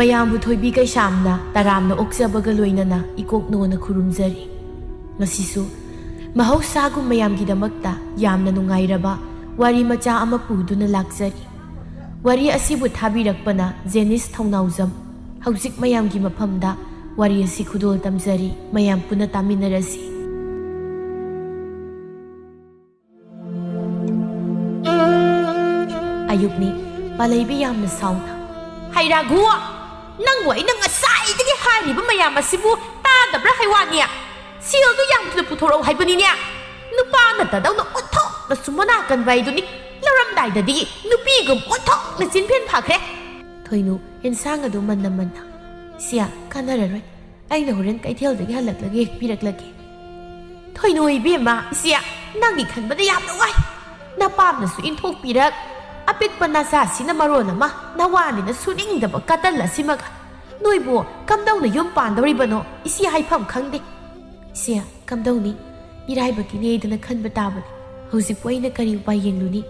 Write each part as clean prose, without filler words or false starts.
ꯃꯌꯥꯝꯕꯨ ꯊꯣꯏꯕꯤ ꯀꯩꯁꯥꯝꯅ ꯇꯔꯥꯝꯅ ꯑꯣꯛꯆꯕꯒ ꯂꯣꯏꯅꯅ ꯏꯀꯣꯛꯅꯣꯅ ꯈꯨꯔꯨꯝꯖꯔꯤ꯫ ꯉꯁꯤꯁꯨ ꯃꯍꯧꯁꯥꯒꯨꯝ ꯃꯌꯥꯝꯒꯤꯗꯃꯛꯇ ꯌꯥꯝꯅ ꯅꯨꯡꯉꯥꯏꯔꯕ ꯋꯥꯔꯤ ꯃꯆꯥ ꯑꯃ ꯄꯨꯗꯨꯅ ꯂꯥꯛꯆꯔꯤ꯫ ꯋꯥꯔꯤ ꯑꯁꯤꯕꯨ ꯊꯥꯕꯤꯔꯛꯄꯅ ꯖꯦꯅꯤꯁ ꯊꯧꯅꯥꯎꯖꯝ꯫ ꯍꯧꯖꯤꯛ ꯃꯌꯥꯝꯒꯤ ꯃꯐꯝꯗ ꯋꯥꯔꯤ ꯑꯁꯤ ꯈꯨꯗꯣꯜ ꯇꯝꯖꯔꯤ, ꯃꯌꯥꯝ ꯄꯨꯟꯅ ꯇꯥꯃꯤꯟꯅꯔꯁꯤ꯫ ꯑꯌꯨꯛꯅꯤ, ꯄꯥꯂꯩꯕꯤ ꯌꯥꯝꯅ ꯁꯥꯎꯅ, "ꯍꯩꯔꯥꯒꯨ, ꯅꯪꯕꯨ ꯑꯩꯅ ꯉꯁꯥꯏꯗꯒꯤ ꯍꯥꯏꯔꯤꯕ ꯃꯌꯥꯝ ꯑꯁꯤꯕꯨ ꯇꯥꯗꯕ꯭ꯔꯥ ꯍꯩꯋꯥꯅꯤ? ꯁꯦꯜꯗꯨ ꯌꯥꯝ ꯊꯨꯅ ꯄꯨꯊꯣꯔꯛꯎ ꯍꯥꯏꯕꯅꯤꯅꯦ꯫ ꯅꯨꯄꯥꯅ ꯇꯗꯧꯅ ꯑꯣꯟꯊꯣꯛꯅꯁꯨ ꯃꯅꯥ ꯀꯟꯕ ꯍꯥꯏꯗꯨꯅꯤ, ꯂꯧꯔꯝꯗꯥꯏꯗꯗꯤ ꯅꯨꯄꯤꯒꯨꯝ ꯑꯣꯟꯊꯣꯛꯅ ꯆꯤꯟꯐꯦꯟ ꯐꯥꯈ꯭ꯔꯦ." ꯊꯣꯏꯅꯨ ꯌꯦꯟꯁꯥꯡ ꯑꯗꯨ ꯃꯟꯅ ꯃꯟꯅ, "ꯏꯆꯦ, ꯀꯥꯟꯅꯔꯔꯣꯏ, ꯑꯩꯅ ꯍꯣꯔꯦꯟ ꯀꯩꯊꯦꯜꯗꯒꯤ ꯍꯜꯂꯛꯂꯒ ꯍꯦꯛꯄꯤꯔꯛꯂꯒꯦ." "ꯊꯣꯏꯅꯨ ꯏꯕꯦꯝꯃ, ꯏꯆꯦ, ꯅꯪꯒꯤ ꯈꯟꯕꯗ ꯌꯥꯝꯅ ꯋꯥꯏ꯫ ꯅꯄꯥꯝꯅꯁꯨ ꯏꯟꯊꯣꯛꯄꯤꯔꯛ, ꯑꯄꯤꯛꯄ ꯅꯆꯥꯁꯤꯅ ꯃꯔꯣꯟ ꯑꯃ ꯅꯋꯥꯅꯤꯅ ꯁꯨꯅꯤꯡꯗꯕ ꯀꯇꯜ ꯑꯁꯤꯃꯒ ꯅꯣꯏꯕꯨ ꯀꯝꯗꯧꯅ ꯌꯨꯝ ꯄꯥꯟꯗꯧꯔꯤꯕꯅꯣ ꯏꯆꯦ ꯍꯥꯏꯐꯝ ꯈꯪꯗꯦ." "ꯏꯆꯦ, ꯀꯝꯗꯧꯅꯤ, ꯏꯔꯥꯏꯕꯛꯀꯤꯅꯤ ꯍꯥꯏꯗꯅ ꯈꯟꯕ ꯇꯥꯕꯅꯤ꯫ ꯍꯧꯖꯤꯛꯄꯨ ꯑꯩꯅ ꯀꯔꯤ ꯎꯄꯥꯏ ꯌꯦꯡꯂꯨꯅꯤ?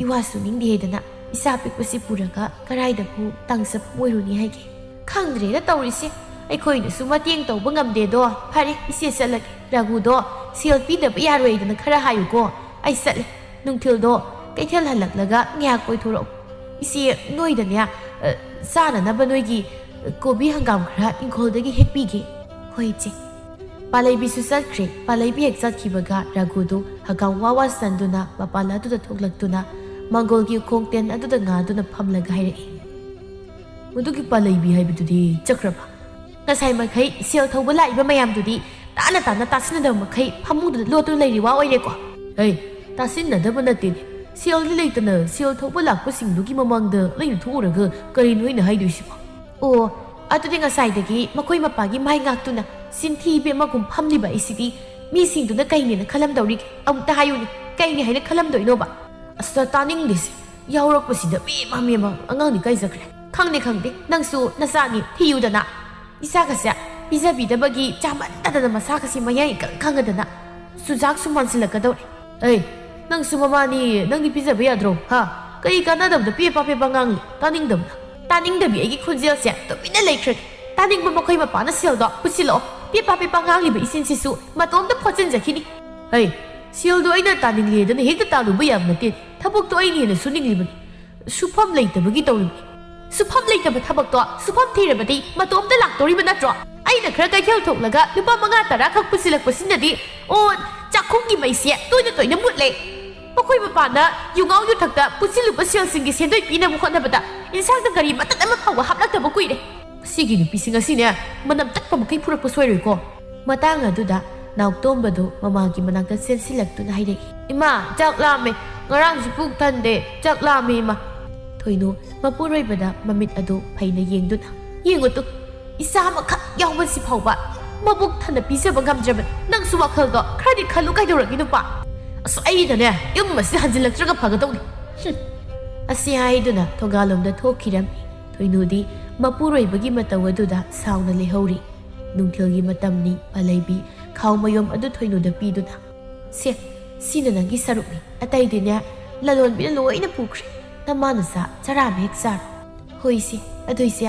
ꯏꯋꯥꯁꯨ ꯅꯤꯡꯗꯦ ꯍꯥꯏꯗꯅ ꯏꯆꯥ ꯄꯤꯛꯄꯁꯤ ꯄꯨꯔꯒ ꯀꯔꯥꯏꯗꯕꯨ ꯇꯥꯡꯆꯞꯄ ꯑꯣꯏꯔꯨꯅꯤ ꯍꯥꯏꯒꯦ? ꯈꯪꯗ꯭ꯔꯦꯅ ꯇꯧꯔꯤꯁꯦ, ꯑꯩꯈꯣꯏꯅꯁꯨ ꯃꯇꯦꯡ ꯇꯧꯕ ꯉꯝꯗꯦꯗꯣ꯫ ꯐꯔꯦ, ꯏꯆꯦ ꯆꯠꯂꯒꯦ꯫ ꯔꯘꯨꯗꯣ ꯁꯦꯜ ꯄꯤꯗꯕ ꯌꯥꯔꯣꯏꯗꯅ ꯈꯔ ꯍꯥꯏꯌꯨꯀꯣ꯫ ꯑꯩ ꯆꯠꯂꯦ꯫ ꯅꯨꯡꯊꯤꯜꯗꯣ ꯀꯩꯊꯦꯜ ꯍꯜꯂꯛꯂꯒ ꯉꯥꯏꯍꯥꯛ ꯀꯣꯏꯊꯣꯔꯛꯎ꯫ ꯏꯆꯦ, ꯅꯣꯏꯗꯅꯦ ꯆꯥꯅꯅꯕ ꯅꯣꯏꯒꯤ ꯀꯣꯕꯤ ꯍꯪꯒꯥꯝ ꯈꯔ ꯏꯪꯈꯣꯜꯗꯒꯤ ꯍꯦꯛꯄꯤꯒꯦ." "ꯍꯣꯏ ꯏꯆꯦ." ꯄꯥꯂꯩꯕꯤꯁꯨ ꯆꯠꯈ꯭ꯔꯦ꯫ ꯄꯥꯂꯩꯕꯤ ꯍꯦꯛ ꯆꯠꯈꯤꯕꯒ ꯔꯘꯨꯗꯨ ꯍꯪꯒꯥꯝ ꯋꯥ ꯆꯟꯗꯨꯅ ꯃꯄꯥꯟ ꯑꯗꯨꯗ ꯊꯣꯛꯂꯛꯇꯨꯅ ꯃꯪꯒꯣꯜꯒꯤ ꯈꯣꯡꯇꯦꯟ ꯑꯗꯨꯗ ꯉꯥꯗꯨꯅ ꯐꯝꯂꯒ ꯍꯥꯏꯔꯛꯏ, "ꯃꯗꯨꯒꯤ ꯄꯥꯂꯩꯕꯤ ꯍꯥꯏꯕꯗꯨꯗꯤ ꯆꯠꯈ꯭ꯔꯕ? ꯉꯁꯥꯏ ꯃꯈꯩ ꯁꯦꯜ ꯊꯧꯕ ꯂꯥꯛꯏꯕ ꯃꯌꯥꯝꯗꯨꯗꯤ ꯇꯥꯅ ꯇꯥꯅ ꯇꯥꯁꯤꯟꯅꯗꯕ ꯃꯈꯩ ꯐꯃꯨꯡꯗꯨꯗ ꯂꯣꯠꯇꯨꯅ ꯂꯩꯔꯤ ꯋꯥ ꯑꯣꯏꯔꯦꯀꯣ." "ꯍꯩ, ꯇꯥꯁꯤꯟꯅꯗꯕ ꯅꯠꯇꯦꯅꯦ, ꯁꯦꯜꯗꯤ ꯂꯩꯇꯅ ꯁꯦꯜ ꯊꯧꯕ ꯂꯥꯛꯄꯁꯤꯡꯗꯨꯒꯤ ꯃꯃꯥꯡꯗ ꯑꯩꯅ ꯊꯣꯛꯎꯔꯒ ꯀꯔꯤꯅꯣ ꯑꯩꯅ ꯍꯥꯏꯗꯣꯏꯁꯤꯕꯣ?" "ꯑꯣ, ꯑꯗꯨꯗꯤ ꯉꯁꯥꯏꯗꯒꯤ ꯃꯈꯣꯏ ꯃꯄꯥꯒꯤ ꯃꯥꯏ ꯉꯥꯛꯇꯨꯅ ꯆꯤꯟꯊꯤꯕꯤ ꯑꯃꯒꯨꯝ ꯐꯝꯂꯤꯕ ꯑꯩꯁꯤꯗꯤ ꯃꯤꯁꯤꯡꯗꯨꯅ ꯀꯩꯅꯦꯅ ꯈꯜꯂꯝꯗꯧꯔꯤꯒꯦ? ꯑꯃꯨꯛꯇ ꯍꯥꯏꯌꯨꯅꯦ, ꯀꯩꯅꯦ ꯍꯥꯏꯅ ꯈꯜꯂꯝꯗꯣꯏꯅꯣꯕ?" "ꯑꯁ, ꯇꯥꯅꯤꯡꯗꯦꯁꯦ, ꯌꯥꯎꯔꯛꯄꯁꯤꯗ ꯃꯦꯝꯃ ꯑꯉꯥꯡꯗꯤ ꯀꯥꯏꯖꯈ꯭ꯔꯦ." "ꯈꯪꯗꯦ, ꯅꯪꯁꯨ ꯅꯆꯥꯅꯤ, ꯊꯤꯌꯨꯗꯅ꯫ ꯏꯆꯥꯒꯁꯦ ꯄꯤꯖꯕꯤꯗꯕꯒꯤ ꯆꯥꯃꯟꯗꯗꯅ ꯃꯁꯥꯒꯁꯦ ꯃꯌꯥꯏ ꯏꯀꯪ ꯀꯪꯉꯗꯅ ꯆꯨꯖꯥꯛꯁꯨ ꯃꯥꯟꯁꯤꯜꯂꯛꯀꯗꯧꯔꯦ." "ꯑꯩ, ꯅꯪꯁꯨ ꯃꯃꯥꯅꯤ, ꯅꯪꯗꯤ ꯄꯤꯖꯕ ꯌꯥꯗ꯭ꯔꯣ? ꯀꯔꯤ ꯀꯥꯟꯅꯗꯕꯗ ꯄꯦꯄꯥ ꯉꯥꯡꯂꯤ? ꯇꯥꯅꯤꯡꯗꯕꯅ." "ꯇꯥꯅꯤꯡꯗꯕꯤ ꯑꯩꯒꯤ ꯈꯣꯟꯖꯦꯜꯁꯦ ꯇꯨꯃꯤꯟꯅ ꯂꯩꯈ꯭ꯔꯒꯦ꯫ ꯇꯥꯅꯤꯡꯕ ꯃꯈꯣꯏ ꯃꯄꯥꯅ ꯁꯦꯜꯗꯣ ꯄꯨꯁꯤꯜꯂꯛꯑꯣ꯫ ꯄꯦꯄꯥ ꯉꯥꯡꯂꯤꯕ ꯏꯆꯤꯟꯁꯤꯁꯨ ꯃꯇꯣꯝꯇ ꯐꯣꯠꯆꯤꯟꯖꯈꯤꯅꯤ." "ꯍꯩ, ꯁꯦꯜꯗꯣ ꯑꯩꯅ ꯇꯥꯅꯤꯡꯂꯦꯗꯅ ꯍꯦꯛꯇ ꯇꯥꯜꯂꯨꯕ ꯌꯥꯕ ꯅꯠꯇꯦ꯫ ꯊꯕꯛꯇꯣ ꯑꯩꯅ ꯍꯦꯟꯅ ꯁꯨꯅꯤꯡꯂꯤꯕꯅꯤ, ꯁꯨꯐꯝ ꯂꯩꯇꯕꯒꯤ ꯇꯧꯔꯤꯕꯅꯤ." "ꯁꯨꯐꯝ ꯂꯩꯇꯕ ꯊꯕꯛꯇꯣ ꯁꯨꯐꯝ ꯊꯤꯔꯕꯗꯤ ꯃꯇꯣꯝꯇ ꯂꯥꯛꯇꯧꯔꯤꯕ ꯅꯠꯇ꯭ꯔꯣ? ꯑꯩꯅꯈꯔ ꯀꯩꯊꯦꯜ ꯊꯣꯛꯂꯒ ꯂꯨꯄꯥ 5-10 ꯈꯛ ꯄꯨꯁꯤꯜꯂꯛꯄꯁꯤꯅꯗꯤ ꯆꯥꯛꯈꯨꯝꯒꯤ ꯃꯩꯁꯦ ꯇꯣꯏꯅ ꯃꯨꯠꯂꯦ꯫ ꯃꯈꯣꯏ ꯃꯄꯥꯅ ꯌꯨꯉꯥꯎ ꯌꯨꯊꯛꯇ ꯄꯨꯁꯤꯜꯂꯨꯕ ꯁꯦꯜꯁꯤꯡꯒꯤ ꯁꯦꯟꯗꯣꯏ ꯄꯤꯅꯕ ꯍꯣꯠꯅꯕꯗ ꯏꯟꯁꯥꯡꯗ ꯀꯔꯤ ꯃꯇꯠ ꯑꯃ ꯐꯥꯎꯕ ꯍꯥꯞꯂꯛꯇꯕ ꯀꯨꯏꯔꯦ꯫ ꯁꯤꯒꯤ ꯅꯨꯄꯤꯁꯤꯡ ꯑꯁꯤꯅꯦ ꯃꯅꯝ ꯇꯠꯄ ꯃꯈꯩ ꯐꯨꯔꯛꯄ ꯁꯣꯏꯔꯣꯏꯀꯣ." ꯃꯇꯥꯡ ꯑꯗꯨꯗ ꯅꯥꯎꯇꯣꯝꯕꯗꯨ ꯃꯃꯥꯒꯤ ꯃꯅꯥꯛꯇ ꯆꯦꯟꯁꯤꯜꯂꯛꯇꯨꯅ ꯍꯥꯏꯔꯛꯏ, "ꯏꯃꯥ, ꯆꯥꯛ ꯂꯥꯝꯃꯦ, ꯉꯔꯥꯡꯁꯨ ꯄꯨꯛ ꯊꯟꯗꯦ, ꯆꯥꯛ ꯂꯥꯝꯃꯦ ꯏꯃꯥ." ꯊꯣꯏꯅꯨ ꯃꯄꯨꯔꯣꯏꯕꯗ ꯃꯃꯤꯠ ꯑꯗꯨ ꯐꯩꯅ ꯌꯦꯡꯗꯨꯅ, "ꯌꯦꯡꯉꯨꯇꯨ, ꯏꯆꯥ ꯑꯃꯈꯛ ꯌꯥꯎꯕꯁꯤ ꯐꯥꯎꯕ ꯃꯕꯨꯛ ꯊꯟꯅ ꯄꯤꯖꯕ ꯉꯝꯗ꯭ꯔꯕꯅꯤ꯫ ꯅꯪꯁꯨ ꯋꯥꯈꯜꯗꯣ ꯈꯔꯗꯤ ꯈꯜꯂꯨ ꯀꯩꯗꯧꯔꯒꯦ ꯅꯨꯄꯥ? ꯑꯁ, ꯑꯩꯅꯅꯦ ꯌꯨꯝ ꯑꯁꯤ ꯍꯟꯖꯤꯜꯂꯛꯇ꯭ꯔꯒ ꯐꯒꯗꯧꯅꯤ." ꯑꯁꯤ ꯍꯥꯏꯗꯨꯅ ꯊꯣꯡꯒꯥꯜꯂꯣꯝꯗ ꯊꯣꯛꯈꯤꯔꯝꯃꯤ꯫ ꯊꯣꯏꯅꯨꯗꯤ ꯃꯄꯨꯔꯣꯏꯕꯒꯤ ꯃꯇꯧ ꯑꯗꯨꯗ ꯁꯥꯎꯅ ꯂꯩꯍꯧꯔꯤ꯫ ꯅꯨꯡꯊꯤꯜꯒꯤ ꯃꯇꯝꯅꯤ꯫ ꯄꯥꯂꯩꯕꯤ ꯈꯥꯎ ꯃꯌꯨꯝ ꯑꯗꯨ ꯊꯣꯏꯅꯨꯗ ꯄꯤꯗꯨꯅ, "ꯁꯦ, ꯁꯤꯅ ꯅꯪꯒꯤ ꯁꯔꯨꯛꯅꯤ, ꯑꯇꯩꯗꯤꯅꯦ ꯂꯂꯣꯟꯕꯤꯅ ꯂꯣꯏꯅ ꯄꯨꯈ꯭ꯔꯦ꯫ ꯅꯃꯥ ꯅꯆꯥ ꯆꯔꯥ ꯑꯃ ꯍꯦꯛ ꯆꯥꯔꯣ." "ꯍꯣꯏ ꯏꯆꯦ, ꯑꯗꯨ ꯏꯆꯦ,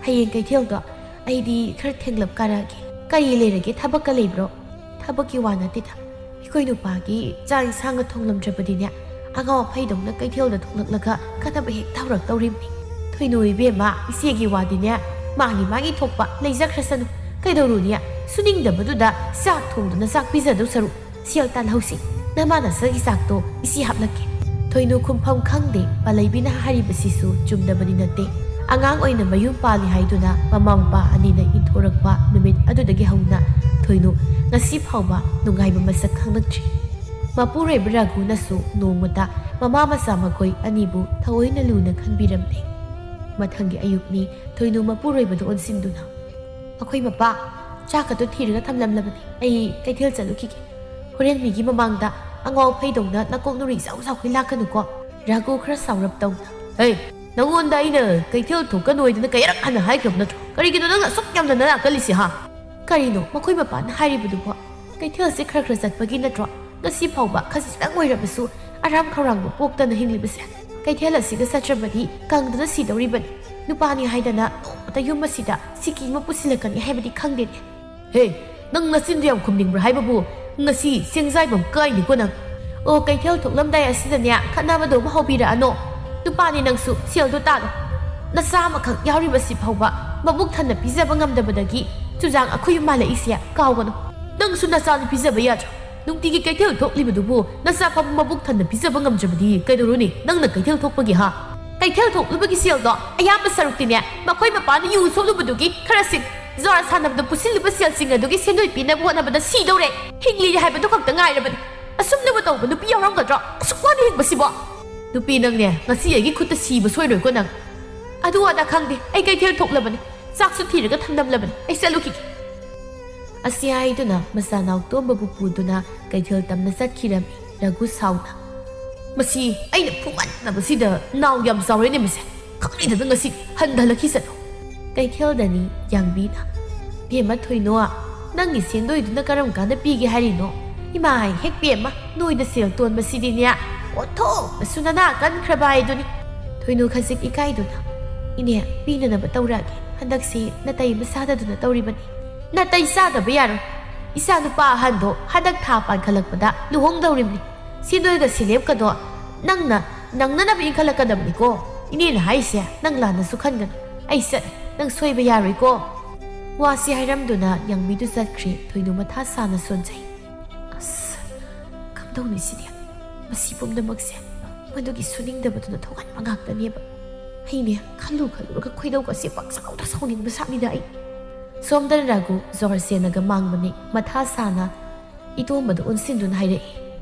ꯍꯌꯦꯡ ꯀꯩꯊꯦꯜꯗꯣ ꯑꯩꯗꯤ ꯈꯔ ꯊꯦꯡꯂꯞ ꯀꯥꯔꯛꯑꯒꯦ꯫ ꯀꯔꯤ ꯂꯩꯔꯒꯦ, ꯊꯕꯛꯀ ꯂꯩꯕ꯭ꯔꯣ?" "ꯊꯕꯛꯀꯤ ꯋꯥ ꯅꯠꯇꯦꯗ, ꯑꯩꯈꯣꯏ ꯅꯨꯄꯥꯒꯤ ꯆꯥꯛ ꯏꯟꯁꯥꯡꯒ ꯊꯣꯡꯂꯝꯗ꯭ꯔꯕꯗꯤꯅꯦ ꯑꯉꯥꯎ ꯑꯐꯩꯗꯧꯅ ꯀꯩꯊꯦꯜꯗ ꯊꯣꯛꯂꯛꯂꯒ ꯈꯠꯅꯕ ꯍꯦꯛ ꯇꯧꯔꯛꯇꯧꯔꯤꯕꯅꯤ." "ꯊꯣꯏꯅꯨ ꯏꯕꯦꯝꯃ, ꯏꯆꯦꯒꯤ ꯋꯥꯗꯤꯅꯦ ꯃꯥꯒꯤ ꯊꯣꯛꯄ ꯂꯩꯖꯈ꯭ꯔꯁꯅꯨ꯫ ꯀꯩꯗꯧꯔꯨꯅꯤ, ꯁꯨꯅꯤꯡꯗꯕꯗꯨꯗ ꯆꯥꯛ ꯊꯣꯡꯗꯨꯅ ꯆꯥꯛ ꯄꯤꯖꯗꯧ ꯁꯔꯨꯛ ꯁꯦꯜ ꯇꯥꯜꯍꯧꯁꯤ꯫ ꯅꯃꯥ ꯅꯆꯥꯒꯤ ꯆꯥꯛꯇꯣ ꯏꯆꯦ ꯍꯥꯞꯂꯛꯀꯦ." ꯊꯣꯏꯅꯨ ꯈꯨꯝꯐꯝ ꯈꯪꯗꯦ꯫ ꯄꯥꯂꯩꯕꯤꯅ ꯍꯥꯏꯔꯤꯕꯁꯤꯁꯨ ꯆꯨꯝꯗꯕꯗꯤ ꯅꯠꯇꯦ꯫ ꯑꯉꯥꯡ ꯑꯣꯏꯅ ꯃꯌꯨꯝ ꯄꯥꯜꯂꯤ ꯍꯥꯏꯗꯨꯅ ꯃꯃꯥ ꯃꯄꯥ ꯑꯅꯤꯅ ꯏꯟꯊꯣꯔꯛꯄ ꯅꯨꯃꯤꯠ ꯑꯗꯨꯗꯒꯤ ꯍꯧꯅ ꯊꯣꯏꯅꯨ ꯉꯁꯤ ꯐꯥꯎꯕ ꯅꯨꯡꯉꯥꯏꯕ ꯃꯁꯛ ꯈꯪꯂꯛꯇ꯭ꯔꯤ꯫ ꯃꯄꯨꯔꯣꯏꯕ ꯔꯘꯨꯅꯁꯨ ꯅꯣꯡꯃꯇ ꯃꯃꯥ ꯃꯆꯥ ꯃꯈꯣꯏ ꯑꯅꯤꯕꯨ ꯊꯑꯣꯏꯅ ꯂꯨꯅ ꯈꯟꯕꯤꯔꯝꯗꯦ꯫ ꯃꯊꯪꯒꯤ ꯑꯌꯨꯛꯅꯤ꯫ ꯊꯣꯏꯅꯨ ꯃꯄꯨꯔꯣꯏꯕꯗ ꯑꯣꯟꯁꯤꯟꯗꯨꯅ, "ꯑꯩꯈꯣꯏ ꯃꯄꯥ, ꯆꯥꯛ ꯑꯗꯨ ꯊꯤꯔꯒ ꯊꯝꯂꯝꯂꯕꯅꯤ, ꯑꯩ ꯀꯩꯊꯦꯜ ꯆꯠꯂꯨꯈꯤꯒꯦ꯫ ꯍꯣꯔꯦꯟ ꯃꯤꯒꯤ ꯃꯃꯥꯡꯗ ꯑꯉꯥꯎ ꯑꯐꯩꯗꯧꯅ ꯅꯀꯣꯛ ꯅꯨꯔꯤ ꯏꯆꯥꯎꯈꯩ ꯂꯥꯛꯀꯅꯨꯀꯣ." ꯔꯘꯨ ꯈꯔ ꯁꯥꯎꯔꯞ ꯇꯧꯅ, "ꯍꯩ, ꯅꯉꯣꯟꯗ ꯑꯩꯅ ꯀꯩꯊꯦꯜ ꯊꯣꯛꯀꯅꯨ ꯍꯥꯏꯗꯅ ꯀꯌꯥꯔꯛ ꯍꯟꯅ ꯍꯥꯏꯈ꯭ꯔꯕ ꯅꯠꯇ꯭ꯔꯣ? ꯀꯔꯤꯒꯤꯅꯣ ꯅꯪꯅ ꯑꯁꯨꯛ ꯌꯥꯝꯅ ꯅꯅꯥ ꯀꯜꯂꯤꯁꯤ? "Karino, makoy mapana haribudubo. Kaitel si khar pagi natro. Ngasi phauba khasitang oirabasu aram kharangbo pokta na hinglibase. Kaitel asiga satrabadi kangdana sidoribani. Nupani haidana ꯂꯥꯛꯄꯗ ꯌꯨꯝ ꯑꯁꯤꯗ ꯁꯤꯀꯤ ꯑꯃ ꯄꯨꯁꯤꯜꯂꯛꯀꯅꯤ ꯍꯥꯏꯕꯗꯤ ꯈꯪꯗꯦꯅꯦ ꯍꯦ ꯅꯪ ꯅꯆꯤꯟꯗꯨ ꯌꯥꯝ ꯈꯨꯝꯅꯤꯡꯕ꯭ꯔꯥ ꯍꯥꯏꯕꯕꯨ ꯉꯁꯤ ꯁꯦꯡꯖꯥꯏꯕꯝ ꯀꯥꯏꯅꯤꯀꯣ ꯅꯪ ꯑꯣ ꯀꯩꯊꯦꯜ ꯊꯣꯛꯂꯝꯗꯥꯏ ꯑꯁꯤꯗꯅꯦ ꯈꯠꯅꯕꯗꯣ ꯑꯃ ꯍꯧꯕꯤꯔꯛꯑꯅꯣ ꯅꯨꯄꯥꯅꯤ ꯅꯪꯁꯨ ꯁꯦꯜꯗꯣ ꯇꯥꯜꯂꯣ ꯅꯆꯥ ꯑꯃꯈꯛ ꯌꯥꯎꯔꯤꯕꯁꯤ ꯐꯥꯎꯕ ꯃꯕꯨꯛ ꯊꯟꯅ ꯄꯤꯖꯕ ꯉꯝꯗꯕꯗꯒꯤ ꯆꯨꯖꯥꯛ ꯑꯩꯈꯣꯏ ꯃꯥꯜꯂꯛꯏꯁꯦ ꯀꯥꯎꯒꯅꯨ ꯅꯪꯁꯨ ꯅꯆꯥꯅꯤ ꯄꯤꯖꯕ ꯌꯥꯗ꯭ꯔꯣ ꯅꯨꯡꯇꯤꯒꯤ ꯀꯩꯊꯦꯜ ꯊꯣꯛꯂꯤꯕꯗꯨꯕꯨ ꯅꯆꯥ ꯐꯥꯎꯕ ꯃꯕꯨꯛ ꯊꯟꯅ ꯄꯤꯖꯕ ꯉꯝꯗ꯭ꯔꯕꯗꯤ ꯀꯩꯗꯧꯔꯨꯅꯤ ꯅꯪꯅ ꯀꯩꯊꯦꯜ ꯊꯣꯛꯄꯒꯤ ꯍꯥ ꯀꯩꯊꯦꯜ ꯊꯣꯛꯂꯨꯕꯒꯤ ꯁꯦꯜꯗꯣ ꯑꯌꯥꯝꯕ ꯁꯔꯨꯛꯇꯤꯅꯦ ꯃꯈꯣꯏ ꯃꯄꯥꯅ ꯌꯨ ꯁꯣꯛꯂꯨꯕꯗꯨꯒꯤ ꯈꯔꯁꯤꯡ ꯖꯨꯋꯥꯔ ꯁꯥꯟꯅꯕꯗ ꯄꯨꯁꯤꯜꯂꯤꯕ ꯁꯦꯜꯁꯤꯡ ꯑꯗꯨꯒꯤ ꯁꯦꯟꯗꯣꯏ ꯄꯤꯅꯕ ꯍꯣꯠꯅꯕꯗ ꯁꯤꯗꯧꯔꯦ ꯍꯤꯡꯂꯤ ꯍꯥꯏꯕꯗꯨ ꯈꯛꯇ ꯉꯥꯏꯔꯕꯅꯤ ꯑꯁꯨꯝꯅꯕꯨ ꯇꯧꯕ ꯅꯨꯄꯤ ꯌꯥꯎꯔꯝꯒꯗ꯭ꯔꯣ ꯑꯁꯨꯛ ꯋꯥꯅ ꯍꯤꯡꯕꯁꯤꯕꯣ ꯅꯨꯄꯤ ꯅꯪꯅꯦ ꯉꯁꯤ ꯑꯩꯒꯤ ꯈꯨꯠꯇ ꯁꯤꯕ ꯁꯣꯏꯔꯣꯏꯀꯣ ꯅꯪ ꯑꯗꯨ ꯑꯗꯥ ꯈꯪꯗꯦ ꯑꯩ ꯀꯩꯊꯦꯜ ꯊꯣꯛꯂꯕꯅꯤ ꯆꯥꯛꯁꯨ ꯊꯤꯔꯒ ꯊꯝꯂꯝꯂꯕꯅꯤ ꯑꯩ ꯆꯠꯂꯨꯈꯤꯒꯦ ꯑꯁꯤ ꯍꯥꯏꯗꯨꯅ ꯃꯆꯥ ꯅꯥꯎꯇꯣꯝꯕꯕꯨ ꯄꯨꯗꯨꯅ ꯀꯩꯊꯦꯜ ꯇꯝꯅ ꯆꯠꯈꯤꯔꯝꯃꯤ ꯔꯘꯨ ꯁꯥꯎꯅ ꯃꯁꯤ ꯑꯩꯅ ꯐꯨꯃꯟꯅꯕꯁꯤꯗ ꯅꯥꯎ ꯌꯥꯝ ꯆꯥꯎꯔꯦꯅꯦ ꯃꯁꯦ ꯈꯪꯂꯤꯗꯅ ꯉꯁꯤ ꯍꯟꯊꯍꯜꯂꯛꯈꯤ ꯆꯠꯂꯣ ꯀꯩꯊꯦꯜꯗꯅꯤ ꯌꯥꯡꯕꯤꯅ ꯕꯦꯝꯃ ꯊꯣꯏꯅꯣ ꯅꯪꯒꯤ ꯁꯦꯟꯗꯣꯏꯗꯨꯅ ꯀꯔꯝ ꯀꯥꯟꯗ ꯄꯤꯒꯦ ꯍꯥꯏꯔꯤꯅꯣ ꯏꯃꯥ ꯍꯦꯛ ꯕꯦꯝꯃ ꯅꯣꯏꯗ ꯁꯦꯜ ꯇꯣꯟꯕꯁꯤꯗꯤꯅꯦ ꯑꯣꯟꯊꯣꯛꯅꯁꯨ ꯅꯅꯥ ꯀꯟꯈ꯭ꯔꯕ ꯍꯥꯏꯗꯨꯅꯤ ꯊꯣꯏꯅꯣ ꯈꯖꯤꯛ ꯏꯀꯥꯏꯗꯨꯅ ꯏꯅꯦ ꯄꯤꯅꯅꯕ ꯇꯧꯔꯛꯑꯒꯦ ꯍꯟꯗꯛꯁꯤ ꯅꯥꯇꯩ ꯃꯁꯥꯗꯗꯨꯅ ꯇꯧꯔꯤꯕꯅꯤ ꯅꯥꯇꯩ ꯆꯥꯗꯕ ꯌꯥꯔꯣꯏ ꯏꯆꯥ ꯅꯨꯄꯥ ꯑꯍꯟꯗꯣ ꯍꯟꯗꯛ ꯊꯥ ꯄꯥꯟꯈꯠꯂꯛꯄꯗ ꯂꯨꯍꯣꯡꯗꯧꯔꯤꯕꯅꯤ ꯁꯦꯟꯗꯣꯏꯒ ꯁꯤꯂꯦꯞꯀꯗꯣ ꯅꯪꯅꯅꯕ ꯏꯟꯈꯠꯂꯛꯀꯗꯕꯅꯤꯀꯣ ꯏꯅꯦꯅ ꯍꯥꯏꯁꯦ ꯅꯪ ꯂꯥꯟꯅꯁꯨ ꯈꯟꯒꯅꯨ ꯑꯩ ꯆꯠꯂꯦ ꯅꯪ ꯁꯣꯏꯕ ꯌꯥꯔꯣꯏꯀꯣ ꯋꯥꯁꯤ ꯍꯥꯏꯔꯝꯗꯨꯅ ꯌꯥꯡꯕꯤꯗꯨ ꯆꯠꯈ꯭ꯔꯦ ꯊꯣꯏꯅꯣ ꯃꯊꯥ ꯁꯥꯅ ꯁꯣꯟꯖꯩ ꯑꯁ ꯀꯝꯗꯧꯅꯤ ꯁꯤꯗꯤ ꯃꯁꯤ ꯄꯨꯝꯅꯃꯛꯁꯦ ꯃꯗꯨꯒꯤ ꯁꯨꯅꯤꯡꯗꯕꯗꯨꯅ ꯊꯣꯛꯍꯟꯕ ꯉꯥꯛꯇꯅꯦꯕ ꯑꯩꯅꯦ ꯈꯜꯂꯨꯔꯒ ꯈꯣꯏꯗꯧꯒꯁꯦ ꯄꯪꯁꯥꯎꯗ ꯁꯥꯎꯅꯤꯡꯕ ꯁꯥꯠꯅꯤꯗ ꯑꯩ ꯁꯣꯝꯗꯅ ꯔꯘꯨ ꯖꯣꯔ ꯁꯦꯟꯅꯒ ꯃꯥꯡꯕꯅꯤ ꯃꯊꯥ ꯁꯥꯅ ꯏꯇꯣꯝꯕꯗ ꯑꯣꯟꯁꯤꯟꯗꯨꯅ ꯍꯥꯏꯔꯛꯏ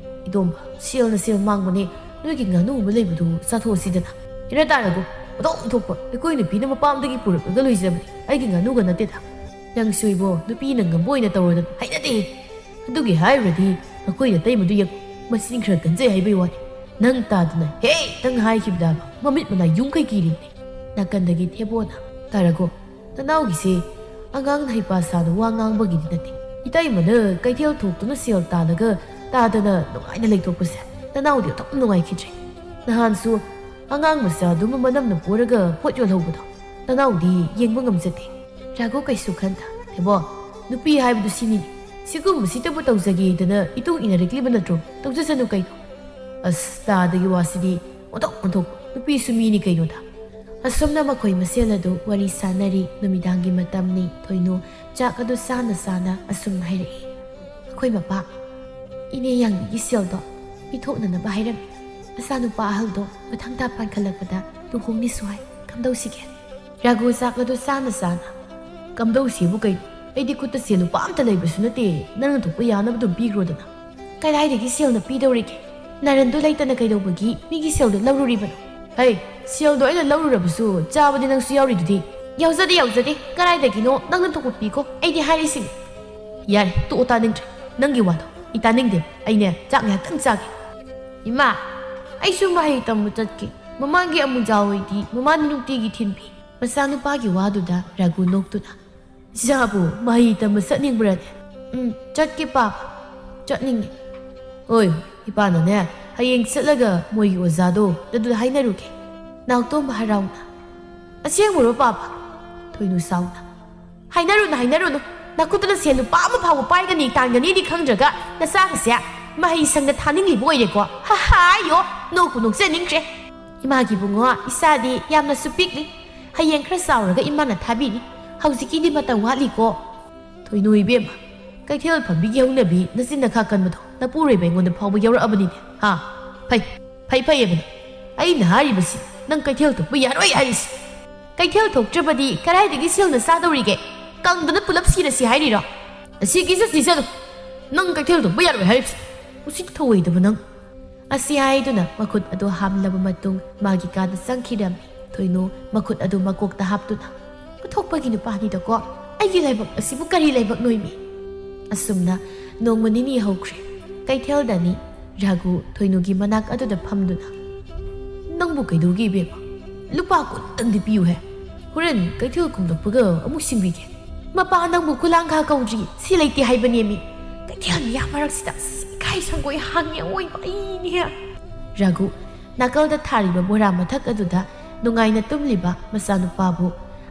ꯏꯇꯣꯝꯕ ꯁꯦꯜꯅ ꯁꯦꯜ ꯃꯥꯡꯕꯅꯦ ꯅꯣꯏꯒꯤ ꯉꯥꯅꯨ ꯑꯃ ꯂꯩꯕꯗꯨ ꯆꯥꯊꯣꯛꯑꯁꯤꯗꯅ ꯏꯔ ꯇꯥꯔꯒꯨ ꯑꯗꯨꯝ ꯊꯣꯛꯄ ꯑꯩꯈꯣꯏ ꯅꯨꯄꯤꯅ ꯃꯄꯥꯝꯗꯒꯤ ꯄꯨꯔꯛꯂꯒ ꯂꯣꯏꯖꯕꯅꯤ ꯑꯩꯒꯤ ꯉꯥꯅꯨꯒ ꯅꯠꯇꯦꯗ ꯅꯪꯁꯨ ꯏꯕꯣ ꯅꯨꯄꯤꯅ ꯉꯝꯕ ꯑꯣꯏꯅ ꯇꯧꯔꯗꯅ ꯍꯩꯅꯗꯦ ꯑꯗꯨꯒꯤ ꯍꯥꯏꯔꯨꯔꯗꯤ ꯑꯩꯈꯣꯏ ꯑꯇꯩꯃꯗꯨ ꯌꯦꯡꯉꯨ ꯃꯁꯤꯡ ꯈꯔ ꯀꯟꯖꯩ ꯍꯥꯏꯕꯩ ꯋꯥꯅꯤ ꯅꯪ ꯇꯥꯗꯅ ꯍꯦ ꯅꯪ ꯍꯥꯏꯈꯤꯕꯗꯕ ꯃꯃꯤꯠ ꯃꯅꯥ ꯌꯨꯝꯈꯩ ꯀꯤꯔꯤꯕꯅꯤ ꯅꯥꯀꯟꯗꯒꯤ ꯊꯦꯕꯣꯅ ꯇꯥꯔꯒꯣ ꯅꯅꯥꯎꯒꯤꯁꯦ ꯑꯉꯥꯡꯅ ꯍꯩꯄꯥ ꯁꯥꯗ ꯋꯥ ꯉꯥꯡꯕꯒꯤꯗꯤ ꯅꯠꯇꯦ ꯏꯇꯩꯃꯅ ꯀꯩꯊꯦꯜ ꯊꯣꯛꯇꯨꯅ ꯁꯦꯜ ꯇꯥꯜꯂꯒ ꯇꯥꯗꯅ ꯅꯨꯡꯉꯥꯏꯅ ꯂꯩꯊꯣꯛꯄꯁꯦ ꯅꯅꯥꯎꯗꯤ ꯑꯗꯨꯝ ꯅꯨꯡꯉꯥꯏꯈꯤꯗ꯭ꯔꯦ ꯅꯍꯥꯟꯁꯨ ꯑꯉꯥꯡ ꯃꯆꯥꯗꯨꯃ ꯃꯅꯝꯅ ꯄꯣꯔꯒ ꯄꯣꯠ ꯌꯣꯜꯍꯧꯕꯗꯣ ꯅꯅꯥꯎꯗꯤ ꯌꯦꯡꯕ ꯉꯝꯖꯗꯦ ꯔꯘꯨ ꯀꯩꯁꯨ ꯈꯟꯗ ꯊꯦꯕꯣ ꯅꯨꯄꯤ ꯍꯥꯏꯕꯗꯨ ꯁꯤꯅꯤꯅꯤ ꯁꯤꯒꯨꯝꯕꯁꯤꯇꯕꯨ ꯇꯧꯖꯒꯦꯗꯅ ꯏꯇꯨꯡ ꯏꯟꯅꯔꯛꯂꯤꯕ ꯅꯠꯇ꯭ꯔꯣ ꯇꯧꯖꯁꯅꯨ ꯀꯩꯅꯣ ꯑꯁ ꯇꯥꯗꯒꯤ ꯋꯥꯁꯤꯗꯤ ꯑꯣꯟꯊꯣꯛ ꯅꯨꯄꯤꯁꯨ ꯃꯤꯅꯤ ꯀꯩꯅꯣꯗ ꯑꯁꯨꯝꯅ ꯃꯈꯣꯏ ꯃꯁꯦꯜ ꯑꯗꯨ ꯋꯥꯔꯤ ꯁꯥꯟꯅꯔꯤ ꯅꯨꯃꯤꯗꯥꯡꯒꯤ ꯃꯇꯝꯅꯤ ꯊꯣꯏꯅꯣ ꯆꯥꯛ ꯑꯗꯨ ꯆꯥꯅ ꯑꯁꯨꯝꯅ ꯍꯥꯏꯔꯛꯏ ꯑꯩꯈꯣꯏ ꯃꯄꯥ ꯏꯅꯦ ꯌꯥꯡꯕꯤꯒꯤ ꯁꯦꯜꯗꯣ ꯄꯤꯊꯣꯛꯅꯅꯕ ꯍꯥꯏꯔꯝꯃꯤ ꯃꯆꯥꯅꯨꯄꯥ ꯑꯍꯜꯗꯣ ꯃꯊꯪ ꯊꯥ ꯄꯥꯟꯈꯠꯂꯛꯄꯗ ꯂꯨꯍꯣꯡꯅꯤꯁꯨ ꯍꯥꯏ ꯀꯝꯗꯧꯁꯤꯒꯦ ꯔꯘꯨ ꯆꯥꯛ ꯑꯗꯨ ꯆꯥꯅ ꯀꯝꯗꯧꯁꯤꯕꯨ ꯀꯩꯅꯣ ꯑꯩꯗꯤ ꯈꯨꯠꯇ ꯁꯦꯜ ꯂꯨꯄꯥ ꯑꯝꯇ ꯂꯩꯕꯁꯨ ꯅꯠꯇꯦ ꯅꯪꯅ ꯊꯣꯛꯄ ꯌꯥꯅꯕ ꯑꯗꯨꯝ ꯄꯤꯈ꯭ꯔꯣꯗꯅ ꯀꯗꯥꯏꯗꯒꯤ ꯁꯦꯜꯅ ꯄꯤꯗꯧꯔꯤꯒꯦ ꯅꯔꯟꯗꯨ ꯂꯩꯇꯅ ꯀꯩꯗꯧꯕꯒꯤ ꯃꯤꯒꯤ ꯁꯦꯜꯗꯣ ꯂꯧꯔꯨꯔꯤꯕꯅꯣ ꯍꯩ ꯁꯦꯜꯗꯣ ꯑꯩꯅ ꯂꯧꯔꯨꯔꯕꯁꯨ ꯆꯥꯕꯗꯤ ꯅꯪꯁꯨ ꯌꯥꯎꯔꯤꯗꯨꯗꯤ ꯌꯥꯎꯖꯗꯦ ꯀꯗꯥꯏꯗꯒꯤꯅꯣ ꯅꯪꯅ ꯊꯣꯛꯄ ꯄꯤꯀꯣ ꯑꯩꯗꯤ ꯍꯥꯏꯔꯤꯁꯤꯅꯤ ꯌꯥꯔꯦ ꯇꯣꯛꯑꯣ ꯇꯥꯅꯤꯡꯗ꯭ꯔꯦ ꯅꯪꯒꯤ ꯋꯥꯗꯣ ꯑꯩ ꯇꯥꯅꯤꯡꯗꯦ ꯑꯩꯅꯦ ꯆꯥꯛ ꯉꯥꯏꯍꯥꯛꯇꯪ ꯆꯥꯒꯦ ꯏꯃꯥ ꯑꯩꯁꯨ ꯃꯍꯩ ꯇꯝꯕ ꯆꯠꯀꯦ ꯃꯃꯥꯡꯒꯤ ꯑꯃꯨꯖꯥ ꯍꯣꯏꯗꯤ ꯃꯃꯥꯅ ꯅꯨꯡꯇꯤꯒꯤ ꯊꯤꯟꯕꯤ ꯃꯆꯥꯅꯨꯄꯥꯒꯤ ꯋꯥꯗꯨꯗ ꯔꯘꯨ ꯅꯣꯛꯇꯨꯅ ꯏꯆꯥꯕꯨ ꯃꯍꯩ ꯇꯝꯕ ꯆꯠꯅꯤꯡꯕ꯭ꯔꯅꯦ ꯆꯠꯀꯦ ꯄꯥꯄ ꯆꯠꯅꯤꯡꯉꯦ ꯍꯣꯏ ꯏꯄꯥꯅꯅꯦ ꯍꯌꯦꯡ ꯆꯠꯂꯒ ꯃꯣꯏꯒꯤ ꯑꯣꯖꯥꯗꯣ ꯑꯗꯨꯗ ꯍꯥꯏꯅꯔꯨꯒꯦ ꯅꯥꯎꯇꯣꯝꯕ ꯍꯔꯥꯎꯅ ꯑꯁꯦꯡꯕꯔꯣ ꯄꯥꯄ ꯊꯣꯏꯅꯨ ꯁꯥꯎꯅ ꯍꯥꯏꯅꯔꯨꯅꯨ ꯅꯈꯨꯠꯇꯅ ꯁꯦꯜ ꯂꯨꯄꯥ ꯑꯃ ꯐꯥꯎꯕ ꯄꯥꯏꯒꯅꯤ ꯇꯥꯟꯒꯅꯤꯗꯤ ꯈꯪꯗ꯭ꯔꯒ ꯅꯆꯥꯒꯁꯦ ꯃꯍꯩ ꯁꯪꯗ ꯊꯥꯅꯤꯡꯂꯤꯕ ꯑꯣꯏꯔꯦꯀꯣ ꯍꯥꯏꯌꯣ ꯅꯣꯛꯄꯨ ꯅꯣꯛꯆꯅꯤꯡꯈ꯭ꯔꯦ ꯏꯃꯥꯒꯤ ꯕꯨꯡꯉꯣ ꯏꯆꯥꯗꯤ ꯌꯥꯝꯅꯁꯨ ꯄꯤꯛꯂꯤ ꯍꯌꯦꯡ ꯈꯔ ꯆꯥꯎꯔꯒ ꯏꯃꯥꯅ ꯊꯥꯕꯤꯅꯤ ꯍꯧꯖꯤꯛꯀꯤꯗꯤ ꯃꯇꯝ ꯋꯥꯠꯂꯤꯀꯣ ꯊꯣꯏꯅꯨ ꯏꯕꯦꯝꯃ ꯀꯩꯊꯦꯜ ꯐꯝꯕꯤꯒꯤ ꯍꯧꯅꯕꯤ ꯅꯆꯤꯟ ꯅꯈꯥ ꯀꯟꯕꯗꯣ ꯅꯄꯨꯔꯣꯏꯕ ꯑꯩꯉꯣꯟꯗ ꯐꯥꯎꯕ ꯌꯧꯔꯛꯑꯕꯅꯤꯅꯦ ꯍꯥ ꯐꯩꯌꯦꯕꯅꯤ ꯑꯩꯅ ꯍꯥꯏꯔꯤꯕꯁꯤ ꯅꯪ ꯀꯩꯊꯦꯜ ꯊꯣꯛꯄ ꯌꯥꯔꯣꯏ ꯍꯥꯏꯔꯤꯁꯤ ꯀꯩꯊꯦꯜ ꯊꯣꯛꯇ꯭ꯔꯕꯗꯤ ꯀꯗꯥꯏꯗꯒꯤ ꯁꯦꯜꯅ ꯆꯥꯗꯧꯔꯤꯒꯦ ꯀꯪꯗꯅ ꯄꯨꯂꯞ ꯁꯤꯔꯁꯤ ꯍꯥꯏꯔꯤꯔꯣ ꯑꯁꯤꯒꯤ ꯆꯠꯂꯨ ꯅꯪ ꯀꯩꯊꯦꯜ ꯊꯣꯛꯄ ꯌꯥꯔꯣꯏ ꯍꯥꯏꯔꯤꯕꯁꯤ ꯎꯁꯤꯠ ꯊꯧꯑꯣꯏꯗꯕ ꯅꯪ ꯑꯁꯤ ꯍꯥꯏꯗꯨꯅ ꯃꯈꯨꯠ ꯑꯗꯨ ꯍꯥꯝꯂꯕ ꯃꯇꯨꯡ ꯃꯥꯒꯤ ꯀꯥꯗ ꯆꯪꯈꯤꯔꯝꯃꯤ ꯊꯣꯏꯅꯨ ꯃꯈꯨꯠ ꯑꯗꯨ ꯃꯀꯣꯛꯇ ꯍꯥꯞꯇꯨꯅ ꯄꯨꯊꯣꯛꯄꯒꯤ ꯅꯨꯄꯥꯅꯤꯗꯀꯣ ꯑꯩꯒꯤ ꯂꯥꯏꯕꯛ ꯑꯁꯤꯕꯨ ꯀꯔꯤ ꯂꯥꯏꯕꯛ ꯅꯣꯏꯃꯤ ꯑꯁꯨꯝꯅ ꯅꯣꯡꯃ ꯅꯤꯅꯤ ꯍꯧꯈ꯭ꯔꯦ ꯀꯩꯊꯦꯜꯗꯅꯤ ꯔꯘꯨ ꯊꯣꯏꯅꯨꯒꯤ ꯃꯅꯥꯛ ꯑꯗꯨꯗ ꯐꯝꯗꯨꯅ ꯅꯪꯕꯨ ꯀꯩꯗꯧꯒꯦ ꯏꯕꯦꯝꯃ ꯂꯨꯄꯥ 10ꯇꯪꯗꯤ ꯄꯤꯌꯨꯍꯦ ꯍꯣꯔꯦꯟ ꯀꯩꯊꯦꯜ ꯀꯨꯝꯂꯛꯄꯒ ꯑꯃꯨꯛ ꯁꯤꯡꯕꯤꯒꯦ ꯃꯄꯥ ꯅꯪꯕꯨ ꯈꯨꯂꯥꯡꯈꯥ ꯀꯧꯗ꯭ꯔꯤ ꯁꯤ ꯂꯩꯇꯦ ꯍꯥꯏꯕꯅꯦꯃꯤ ꯀꯩꯊꯦꯜ ꯃꯤꯌꯥꯝ ꯃꯔꯛꯁꯤꯗ ꯏꯀꯥꯏ ꯁꯪꯒꯣꯏ ꯍꯥꯡꯉꯦ ꯑꯣꯏꯕ ꯑꯩꯅꯦ ꯔꯘꯨ ꯅꯥꯀꯜꯗ ꯊꯥꯔꯤꯕ ꯕꯣꯔꯥ ꯃꯊꯛ ꯑꯗꯨꯗ ꯅꯨꯡꯉꯥꯏꯅ ꯇꯨꯝꯂꯤꯕ ꯃꯆꯥꯅꯨꯄꯥꯕꯨ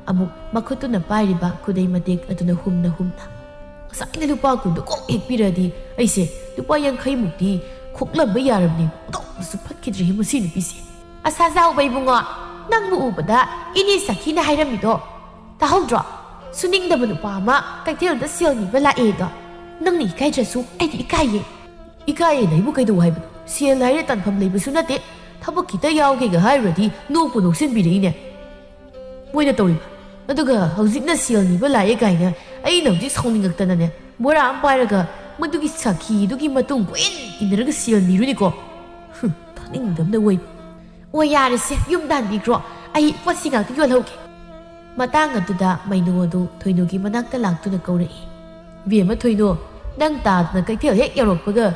amuk makhutuna pairiba kudai matek aduna humna asaina lupa kundu kok ekpiradi aise lupa yankhai mukti khoklamba yarabni to su phatkidri musi nupisi asa jaw baibungo nangbu ubada ini sakhina hairamido tahodro suningdaba lupa ma kaithel da selni bala edo nangni kaitrasu aidi ikaye naibu kaidu haibu sel haire tanpham leibusu nate thaba kita yawge ga hairadi nokpu noksin birine moina toriba aduga hojikna selni bala e gaina ai nauji sauningakta ne bora am pairaga madugi sakhi dugi matung queen inraga selni runiko thaningdam na wai o yarese yumdan bigro ai wasinga ti yolhoge matang aduda mainu adu thoinugi manakta laktuna kaurei bema thoino nang ta na kaithel hek yarokpaga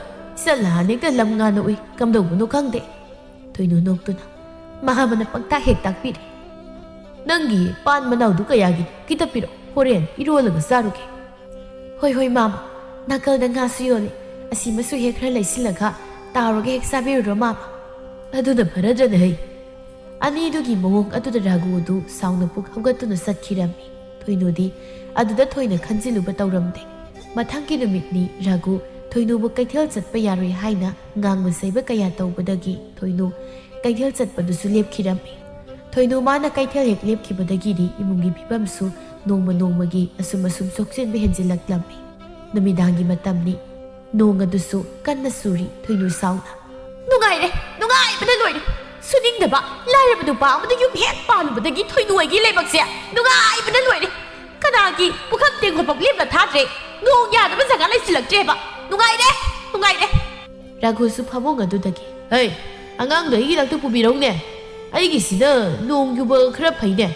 sala nekta lamnga na ui kamdobunu khangde thoinu noktuna mahamana pangta hek takpire nangi pan manau du kayagi kita piro horen irolaga saruke hoi mama nakal da nga suyole asima su hek khra laisilaga taroge hek sabiru mama aduda bharadra hai ani dugi mong aduda ragu du sauna puk hawgatuna satkirami thoinudi aduda thoina khanjilu batawramde mathangi numitni ragu thoinu bu kaithel chatpa yaroi haina ngang saiba kaya tawbadagi thoinu kaithel chatpadu su lepkhirami thoinu mana kaithel hek lepkhibadagi ri imungi bibamsu nongmagi asum sokchen be henjilaklammi namidangi matamni nonga dusu kanna suri thoinu sauna nungai bana loire suningdaba lairabadu pa amadu yum hek palubadagi thoinu agi lebakse nungai bana loire kanagi pukham teng khopok lepla thatre nong yadaba jaga laisilaktreba nungai de ragu su phamong adudagi hey angang da igi daktu pubirong ne aigi sida nong yuba khara phaine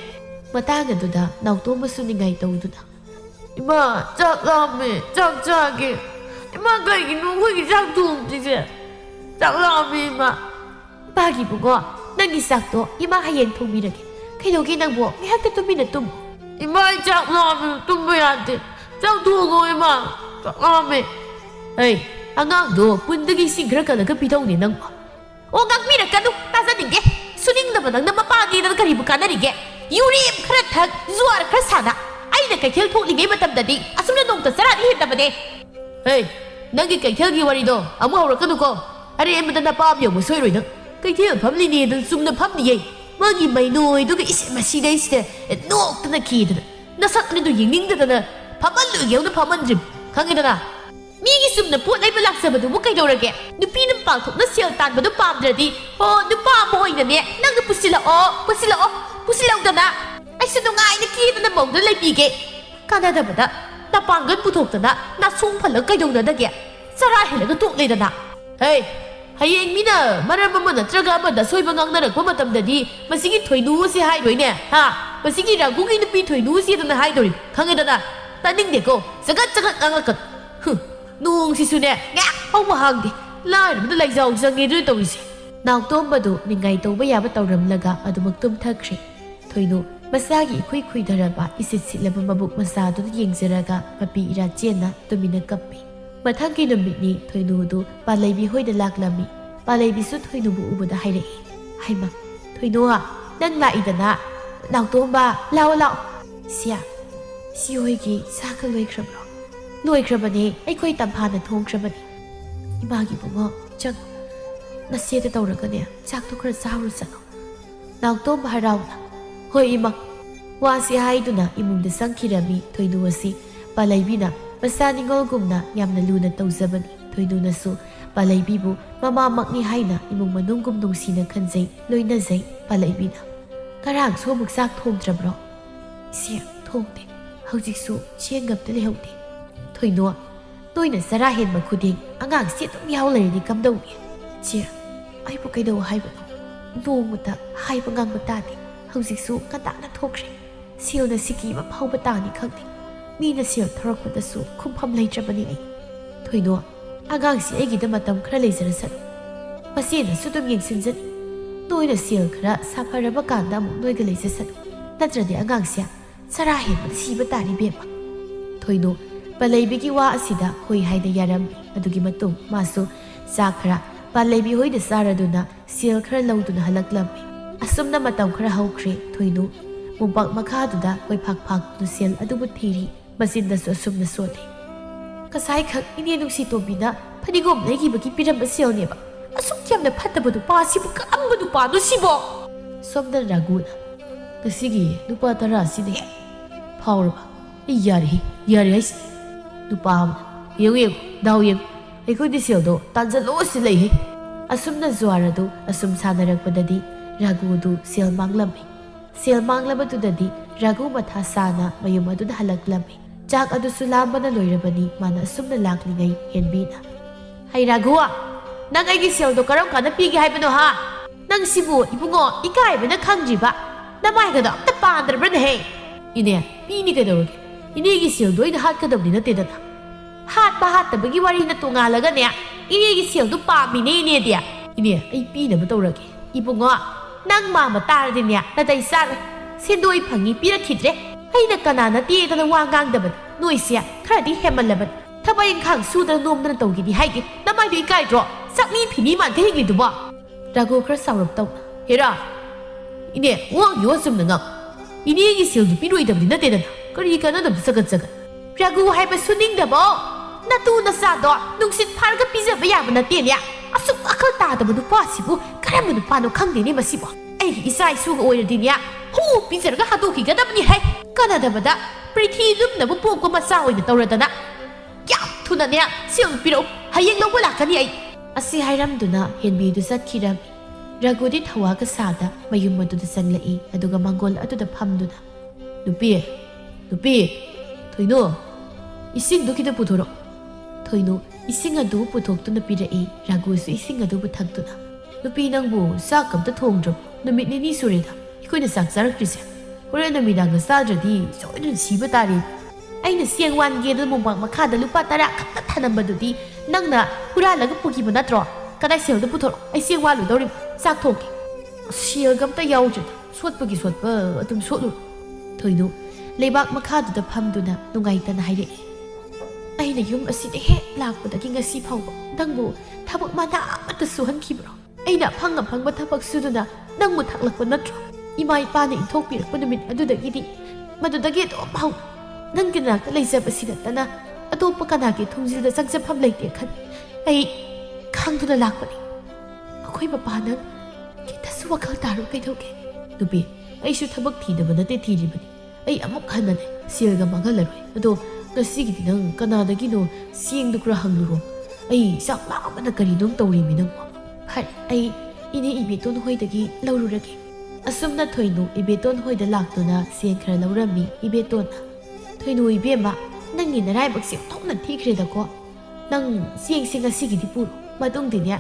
matang aduda nautom su ningai tawduna ima chak lame chak chage ima gai gi nong hoi gi chak tum tise chak lame ma bagi bugo nangi sakto ima hayeng thongmirage kaidogi nangbo mihakta tumina tum ima chak lame tumba yade chak thugo ima chak lame hey angang do pundagi singra kalaga pitong ni nang o gakmira kanu tazaninge suningdaba nang mapagi na karibu kanarige yurim khara thak zuar khara sana aina kaithel thoklingai matamdadi asumna nongta saradi hedabade hey nangi kaithel gi warido amu haurakanu ko are emda na pam yo musoiroi nang kaithel phamli ni dan sumna phamni ye magi mainoi duga ise masidai site noktana kidana nasak ni du yingingdana phamanlu yeuna phamandrim khangidana migi sumna pot laiba laksabadu bu kaidorage nupi nam palthokna sel tanbadu pamdradi ho nupa moina ne nang pusila dana ai su nungai na kidana mongda laipige kanada bada tapangan puthokdana na sung phalak kaidona dage sara helaga tok ledana hey hayeng mina maramama natraga amada soiba ngangnarakpa matamdadi masigi thoinu si hairoine ha masigi ragugi nupi thoinu si dana haidori khangedana taningdeko jagat ngangakat nong sisune nga hawma hangdi lairabda laijau jange ru tawise nautombadu ningai tawba yaba tawramlaga adumak tumthakre thoinu masagi khui daraba isit silaba mabuk masadu yengjaraga mapi ira chena tumina kappi mathangi numitni thoinu du palaibi hoida laklami palaibi su thoinu bu ubuda haire haima thoinu ha nang la idana nautomba lao sia si hoigi sakaloi khrabro loikrabani aikhoi tamphana thongkrabani imagi bungo chang nasiyata tawragane chak to khara sahru sano nautom bharauna hoi ima wasi haiduna imungda sangkhirami thoinu asi palaibina pasaningol gumna yamna luna tawjabani thoinuna su palaibibu mama makni haina imung manungum nungsina khanjai loina jai palaibina karang so muksak thongtrabro sia thongte hojiksu chengapta lehauti thoino toina sara hen ma khuding angang se tum yaw lerni kamdawni che ai bu kaido haiba nongmuta haiba ngang batati hojiksu kata na thokre silna siki ma phauba tani khangti mina sil thorakpada su khumpham leitrabani ai thoino angang si egi da matam khra leizarasan pasina sutum yengsinjani toina sil khra safaraba kanda mu noiga leizasan natradi angang sia sara hen ma siba tani bema thoino palaibigi wa asida hoi haida yaram adugi matung masu sakra palaibi hoi da saraduna sil khra lauduna halaklam asumna matam khra haukre thoinu ꯃꯣꯝꯄꯥꯛ ꯃꯈꯥꯗꯨꯗ ꯀꯣꯏꯐꯥꯛ ꯐꯥꯛꯇꯨꯅ ꯁꯦꯜ ꯑꯗꯨꯕꯨ ꯊꯤꯔꯤ ꯃꯆꯤꯟꯗꯁꯨ ꯑꯁꯨꯝꯅ ꯁꯣꯜꯂꯤ ꯉꯁꯥꯏꯈꯛ ꯏꯅꯦ ꯅꯨꯡꯁꯤꯇꯣꯝꯕꯤꯅ ꯐꯗꯤꯒꯣꯝ ꯂꯩꯈꯤꯕꯒꯤ ꯄꯤꯔꯝꯕ ꯁꯦꯜꯅꯦꯕ ꯑꯁꯨꯛ ꯌꯥꯝꯅ ꯐꯠꯇꯕ ꯅꯨꯄꯥꯁꯤꯕꯨ ꯀꯔꯝꯕ ꯅꯨꯄꯥꯅꯣ ꯁꯤꯕꯣ ꯁꯣꯝꯗ ꯔꯥꯒꯨꯅ ꯉꯁꯤꯒꯤ ꯂꯨꯄꯥ 10 ꯑꯁꯤꯅ ꯍꯦꯛ ꯐꯥꯎꯔꯕ ꯑꯩ ꯌꯥꯔꯦ ꯍꯥꯏꯁꯤ ꯅꯨꯄꯥ ꯑꯃꯅ ꯌꯦꯡꯉꯨ ꯗꯥꯎ ꯌꯦꯡꯉꯨ ꯑꯩꯈꯣꯏꯗꯤ ꯁꯦꯜꯗꯣ ꯇꯥꯟꯖꯜꯂꯣꯁꯤ ꯂꯩꯍꯦ ꯑꯁꯨꯝꯅ ꯖ꯭ꯋꯥꯔ ꯑꯗꯨ ꯑꯁꯨꯝ ꯁꯥꯟꯅꯔꯛꯄꯗꯗꯤ ꯔꯥꯒꯨꯗꯨ ꯁꯦꯜ ꯃꯥꯡꯂꯝꯃꯤ ꯁꯦꯜ ꯃꯥꯡꯂꯕꯗꯨꯗꯗꯤ ꯔꯥꯒꯨ ꯃꯊꯥ ꯁꯥꯅ ꯃꯌꯨꯝ ꯑꯗꯨꯗ ꯍꯜꯂꯛꯂꯝꯃꯤ ꯆꯥꯛ ꯑꯗꯨꯁꯨ ꯂꯥꯝꯕꯅ ꯂꯣꯏꯔꯕꯅꯤ ꯃꯥꯅ ꯑꯁꯨꯝꯅ ꯂꯥꯛꯂꯤꯉꯩ ꯍꯦꯟꯕꯤꯅ ꯍꯩ ꯔꯥꯒꯨ ꯅꯪ ꯑꯩꯒꯤ ꯁꯦꯜꯗꯣ ꯀꯔꯝ ꯀꯥꯟꯗ ꯄꯤꯒꯦ ꯍꯥꯏꯕꯅꯣ ꯍꯥ ꯅꯪ ꯁꯤꯕꯨ ꯏꯕꯨꯡꯉꯣ ꯏꯀꯥꯏꯕꯅ ꯈꯪꯗ꯭ꯔꯤꯕ ꯅꯃꯥꯏꯒꯗꯣ ꯑꯝꯇ ꯄꯥꯟꯗ꯭ꯔꯕ꯭ꯔꯅꯦꯍꯦ ꯏꯅꯦ ꯄꯤꯅꯤ ꯀꯩꯗꯧꯔꯒꯦ ꯏꯅꯦꯒꯤ ꯁꯦꯜꯗꯣ ꯑꯩꯅ ꯍꯥꯠꯀꯗꯕꯗꯤ ꯅꯠꯇꯦꯗꯅ ꯍꯥꯠꯄ ꯍꯥꯠꯇꯕꯒꯤ ꯋꯥꯔꯤꯅ ꯇꯣꯉꯥꯜꯂꯒꯅꯦ ꯏꯅꯦꯒꯤ ꯁꯦꯜꯗꯣ ꯄꯥꯝꯃꯤꯅꯦ ꯏꯅꯦꯗꯤ ꯏꯅꯦ ꯑꯩ ꯄꯤꯅꯕ ꯇꯧꯔꯒꯦ ꯏꯕꯨꯡꯉꯣ ꯅꯪ ꯃꯥꯃ ꯇꯥꯔꯗꯤꯅꯦ ꯅꯥꯇꯩ ꯆꯥꯔꯣꯏ ꯁꯦꯟꯗꯣꯏ ꯐꯪꯉꯤ ꯄꯤꯔꯛꯈꯤꯗ꯭ꯔꯦ ꯑꯩꯅ ꯀꯅꯥꯅ ꯇꯦꯗꯅ ꯋꯥ ꯉꯥꯡꯗꯕꯅꯤ ꯅꯣꯏꯁꯦ ꯈꯔꯗꯤ ꯍꯦꯃꯜꯂꯕꯅꯤ ꯊꯕꯛ ꯏꯪꯈꯥꯡ ꯁꯨꯗꯅ ꯅꯣꯝꯗꯅ ꯇꯧꯒꯦꯗꯤ ꯍꯥꯏꯗꯦ ꯅꯃꯥꯏꯗꯣ ꯏꯀꯥꯏꯗ꯭ꯔꯣ ꯆꯥꯛꯃꯤ ꯐꯤꯅꯤ ꯃꯥꯟꯈ ꯍꯤꯡꯂꯤꯗꯨꯕꯣ ꯔꯥꯒꯨ ꯈꯔ ꯁꯥꯎꯔꯞ ꯇꯧꯅ ꯍꯦꯔꯥ ꯏꯅꯦ ꯋꯥꯡꯒꯤ ꯋꯥ ꯆꯨꯝꯅ ꯉꯥꯡ ꯏꯅꯦꯒꯤ ꯁꯦꯜꯗꯨ ꯄꯤꯔꯣꯏꯗꯕꯗꯤ ꯅꯠꯇꯦꯗꯅ ꯀꯔꯤ ꯀꯥꯟꯅꯗꯕ ꯆꯒꯠ ꯔꯥꯒꯨ ꯍꯥꯏꯕꯁꯨ ꯅꯤꯡꯗꯕꯣ ꯅꯇꯨ ꯅꯆꯥꯗꯣ ꯅꯨꯡꯁꯤꯠ ꯐꯥꯔꯒ ꯄꯤꯖꯕ ꯌꯥꯕ ꯅꯠꯇꯦꯅꯦ ꯑꯁꯨꯛ ꯑꯈꯜ ꯇꯥꯗꯕ ꯅꯨꯄꯥꯁꯤꯕꯨ ꯀꯔꯝꯕ ꯅꯨꯄꯥꯅꯣ ꯈꯪꯗꯦꯅꯦ ꯃꯁꯤꯕꯨ ꯑꯩꯒꯤ ꯏꯆꯥ ꯏꯁꯨꯒ ꯑꯣꯏꯔꯗꯤꯅꯦ ꯍꯨ ꯄꯤꯖꯔꯒ ꯍꯥꯠꯇꯣꯛꯈꯤꯒꯗꯕꯅꯤ ꯍꯥꯏ ꯀꯥꯟꯅꯗꯕꯗ ꯄ꯭ꯔꯤꯊꯤ ꯂꯨꯝꯅꯕꯨ ꯄꯣꯛꯄ ꯃꯆꯥ ꯑꯣꯏꯅ ꯇꯧꯔꯗꯅ ꯌꯥꯝ ꯊꯨꯅꯅꯦ ꯁꯦꯜ ꯄꯤꯔꯛꯎ ꯍꯌꯦꯡ ꯂꯧꯕ ꯂꯥꯛꯀꯅꯤ ꯑꯩ ꯑꯁꯤ ꯍꯥꯏꯔꯝꯗꯨꯅ ꯍꯦꯟꯕꯤꯗꯨ ꯆꯠꯈꯤꯔꯝꯃꯤ ꯔꯥꯒꯨꯗꯤ ꯊꯋꯥꯒ ꯁꯥꯗ ꯃꯌꯨꯝ ꯑꯗꯨꯗ ꯆꯪꯂꯛꯏ ꯑꯗꯨꯒ ꯃꯥꯡꯒꯣꯜ ꯑꯗꯨꯗ ꯐꯝꯗꯨꯅ ꯅꯨꯄꯤ ꯊꯣꯏꯅꯣ ꯏꯁꯤꯡꯗꯨ ꯈꯤꯇ ꯄꯨꯊꯣꯔꯛꯑꯣ ꯊꯣꯏꯅꯣ ꯏꯁꯤꯡ ꯑꯗꯨ ꯄꯨꯊꯣꯛꯇꯨꯅ ꯄꯤꯔꯛꯏ ꯔꯥꯒꯨꯁꯨ ꯏꯁꯤꯡ ꯑꯗꯨꯕꯨ ꯊꯛꯇꯨꯅ ꯅꯨꯄꯤ ꯅꯪꯕꯨ ꯆꯥꯛ ꯑꯝꯇ ꯊꯣꯡꯗ꯭ꯔꯕ ꯅꯨꯃꯤꯠ 2 ꯁꯨꯔꯦꯗ ꯑꯩꯈꯣꯏꯅ ꯆꯥꯛ ꯆꯥꯔꯛꯇ꯭ꯔꯤꯁꯦ ꯍꯣꯔꯦꯟ ꯅꯨꯃꯤꯗꯥꯡꯒ ꯆꯥꯗ꯭ꯔꯗꯤ ꯁꯣꯏꯗꯅ ꯁꯤꯕ ꯇꯥꯔꯦ ꯑꯩꯅ ꯆꯦꯡ ꯋꯥꯟꯒꯦꯗ ꯃꯣꯝꯄꯥꯛ ꯃꯈꯥꯗ ꯂꯨꯄꯥ 10 ꯈꯛꯇ ꯊꯅꯝꯕꯗꯨꯗꯤ ꯅꯪꯅ ꯍꯨꯔꯥꯜꯂꯒ ꯄꯨꯈꯤꯕ ꯅꯠꯇ꯭ꯔꯣ ꯀꯗꯥꯏ ꯁꯦꯜꯗ ꯄꯨꯊꯣꯔꯛꯑꯣ ꯑꯩ ꯆꯦꯡ ꯋꯥꯜꯂꯨꯗꯧꯔꯤꯕ ꯆꯥꯛ ꯊꯣꯡꯒꯦ ꯁꯦꯜꯒ ꯑꯝꯇ ꯌꯥꯎꯗ꯭ꯔꯦꯗ ꯁꯣꯠꯄꯒꯤ ꯁꯣꯠꯄ ꯑꯗꯨꯝ ꯁꯣꯠꯂꯨ ꯊꯣꯏꯅꯣ ꯂꯩꯕꯥꯛ ꯃꯈꯥꯗꯨꯗ ꯐꯝꯗꯨꯅ ꯅꯨꯡꯉꯥꯏꯇꯅ ꯍꯥꯏꯔꯛꯏ ꯑꯩꯅ ꯌꯨꯝ ꯑꯁꯤꯗ ꯍꯦꯛ ꯂꯥꯛꯄꯗꯒꯤ ꯉꯁꯤ ꯐꯥꯎꯕ ꯅꯪꯕు ꯊꯕꯛ ꯃꯅꯥ ꯑꯃꯠꯇ ꯁꯨꯍꯟꯈꯤꯕ꯭ꯔꯣ ꯑꯩꯅ ꯑꯐꯪ ꯑꯐꯪꯕ ꯊꯕꯛ ꯁꯨꯗꯨꯅ ꯅꯪꯕꯨ ꯊꯥꯛꯂꯛꯄ ꯅꯠꯇ꯭ꯔꯣ ꯏꯃꯥ ꯏꯄꯥꯅ ꯏꯟꯊꯣꯛꯄꯤꯔꯛꯄ ꯅꯨꯃꯤꯠ ꯑꯗꯨꯗꯒꯤꯗꯤ ꯃꯗꯨꯗꯒꯤ ꯑꯗꯨꯝ ꯍꯧꯅ ꯅꯪꯒꯤ ꯅꯥꯛꯇ ꯂꯩꯖꯕꯁꯤ ꯅꯠꯇꯅ ꯑꯇꯣꯞꯄ ꯀꯅꯥꯒꯤ ꯊꯣꯡꯖꯤꯜꯗ ꯆꯪꯖꯐꯝ ꯂꯩꯇꯦ ꯈꯟ ꯑꯩ ꯈꯪꯗꯨꯅ ꯂꯥꯛꯄꯅꯤ ꯑꯩꯈꯣꯏ ꯃꯄꯥ ꯅꯪ ꯈꯤꯇꯁꯨ ꯋꯥꯈꯜ ꯇꯥꯔꯣ ꯀꯩꯗꯧꯒꯦ ꯅꯨꯄꯤ ꯑꯩꯁꯨ ꯊꯕꯛ ꯊꯤꯗꯕ ꯅꯠꯇꯦ ꯊꯤꯔꯤꯕꯅꯤ ꯑꯩ ꯑꯃꯨꯛ ꯍꯟꯅꯅꯦ ꯁꯦꯜꯒ ꯃꯥꯡꯍꯜꯂꯔꯣꯏ ꯑꯗꯣ ꯉꯁꯤꯒꯤꯗꯤ ꯅꯪ ꯀꯅꯥꯗꯒꯤꯅꯣ ꯆꯦꯡꯗꯨ ꯈꯔ ꯍꯪꯂꯨꯔꯣ ꯑꯩ ꯆꯥꯛ ꯂꯥꯝꯕꯅ ꯀꯔꯤꯅꯣꯝ ꯇꯧꯔꯤꯃꯤ ꯅꯪꯕꯣ ꯐꯔꯦ ꯑꯩ ꯏꯅꯦ ꯏꯕꯦꯇꯣꯟ ꯍꯣꯏꯗꯒꯤ ꯂꯧꯔꯨꯔꯒꯦ ꯑꯁꯨꯝꯅ ꯊꯣꯏꯅꯨ ꯏꯕꯦꯇꯣꯟ ꯍꯣꯏꯗ ꯂꯥꯛꯇꯨꯅ ꯆꯦꯡ ꯈꯔ ꯂꯧꯔꯝꯃꯤ ꯏꯕꯦꯇꯣꯟꯅ ꯊꯣꯏꯅꯨ ꯏꯕꯦꯝꯃ ꯅꯪꯒꯤ ꯅꯔꯥꯏꯕꯛꯁꯦ ꯑꯣꯟꯊꯣꯛꯅ ꯊꯤꯈ꯭ꯔꯦꯗꯀꯣ ꯅꯪ ꯆꯦꯡꯁꯦ ꯉꯁꯤꯒꯤꯗꯤ ꯄꯨꯔꯣ ꯃꯇꯨꯡꯗꯤꯅꯦ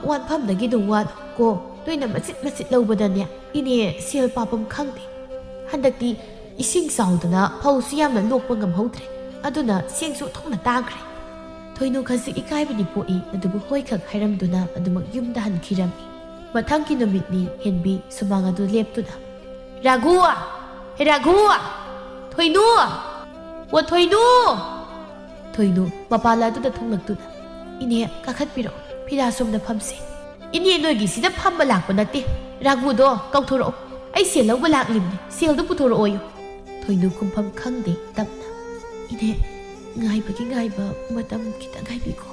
ꯋꯥꯟꯐꯝꯗꯒꯤ ꯑꯗꯨꯝ ꯋꯥꯠꯂꯣ ꯀꯣ ꯅꯣꯏꯅ ꯃꯆꯤꯠ ꯂꯧꯕꯗꯅꯦ ꯏꯅꯦ ꯁꯦꯜ ꯄꯥꯄꯝ ꯈꯪꯗꯦ ꯍꯟꯗꯛꯇꯤ 이싱 싸우드나 파우스 얌나 녹방감 허우드레 아두나 시행수 통나 따그레 토이노 가스 이카이브니 포이 아두부 호이칵 하이람두나 아두막 윰다 한 기람이 마탕기 노밋니 헨비 수망아두 랩두나 라구아 라구아 토이노 와 토이노 토이노 마발라두다 통락두나 이네 까캇비로 피라솜나 팜세 이네 너기 시다 팜바 락바 나떼 라구도 까우토로 아이 셀 러브 락림네 셀도 부토로오요 토이노 kumpham khangde tapna ine ngaibagi ngaiba matam kita ngaibigo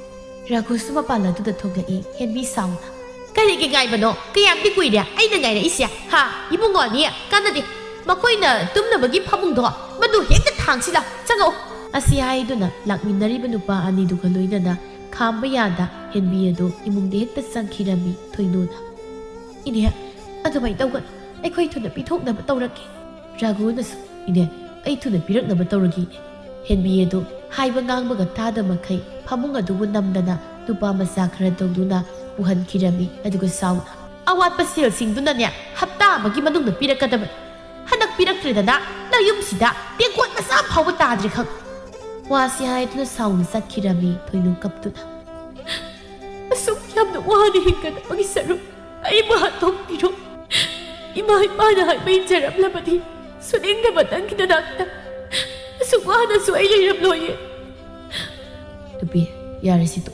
raghus mapala du da thoglai henbi sauna kari ki ngaiba no kayam ti kuide aina ngaira isya ha ibungo ni kanade makoina tumnabagi phamungdo madu hekta thangsila chango asi haiduna lakminari banupa ani du galoina na khamba yada henbi ado imungde hekta sangkhirami toinona ine adubai tawga aikoi thuna pithokna ba tawrake raghuna ine ai thuna piraknaba tawragine henbiyedo haiba ngangbaga tada makai phamung adubu namdana nupa macha khara tawduna puhan kirami aduga sauna awat pasel singduna nya hapta amagi manungna pirakadaba hanak pirakthredana na yumsida tengkot macha phawba tadri khang wasi haiduna sauna satkirami thoinu kaptuna asuk yamna wani hingada magi saru ai ma tokpiro ima ipana haiba injarablamadi सुनिंग बतंग की ननाकता सुवाना सुई ले रब लोये तुपी यार ऐसी तो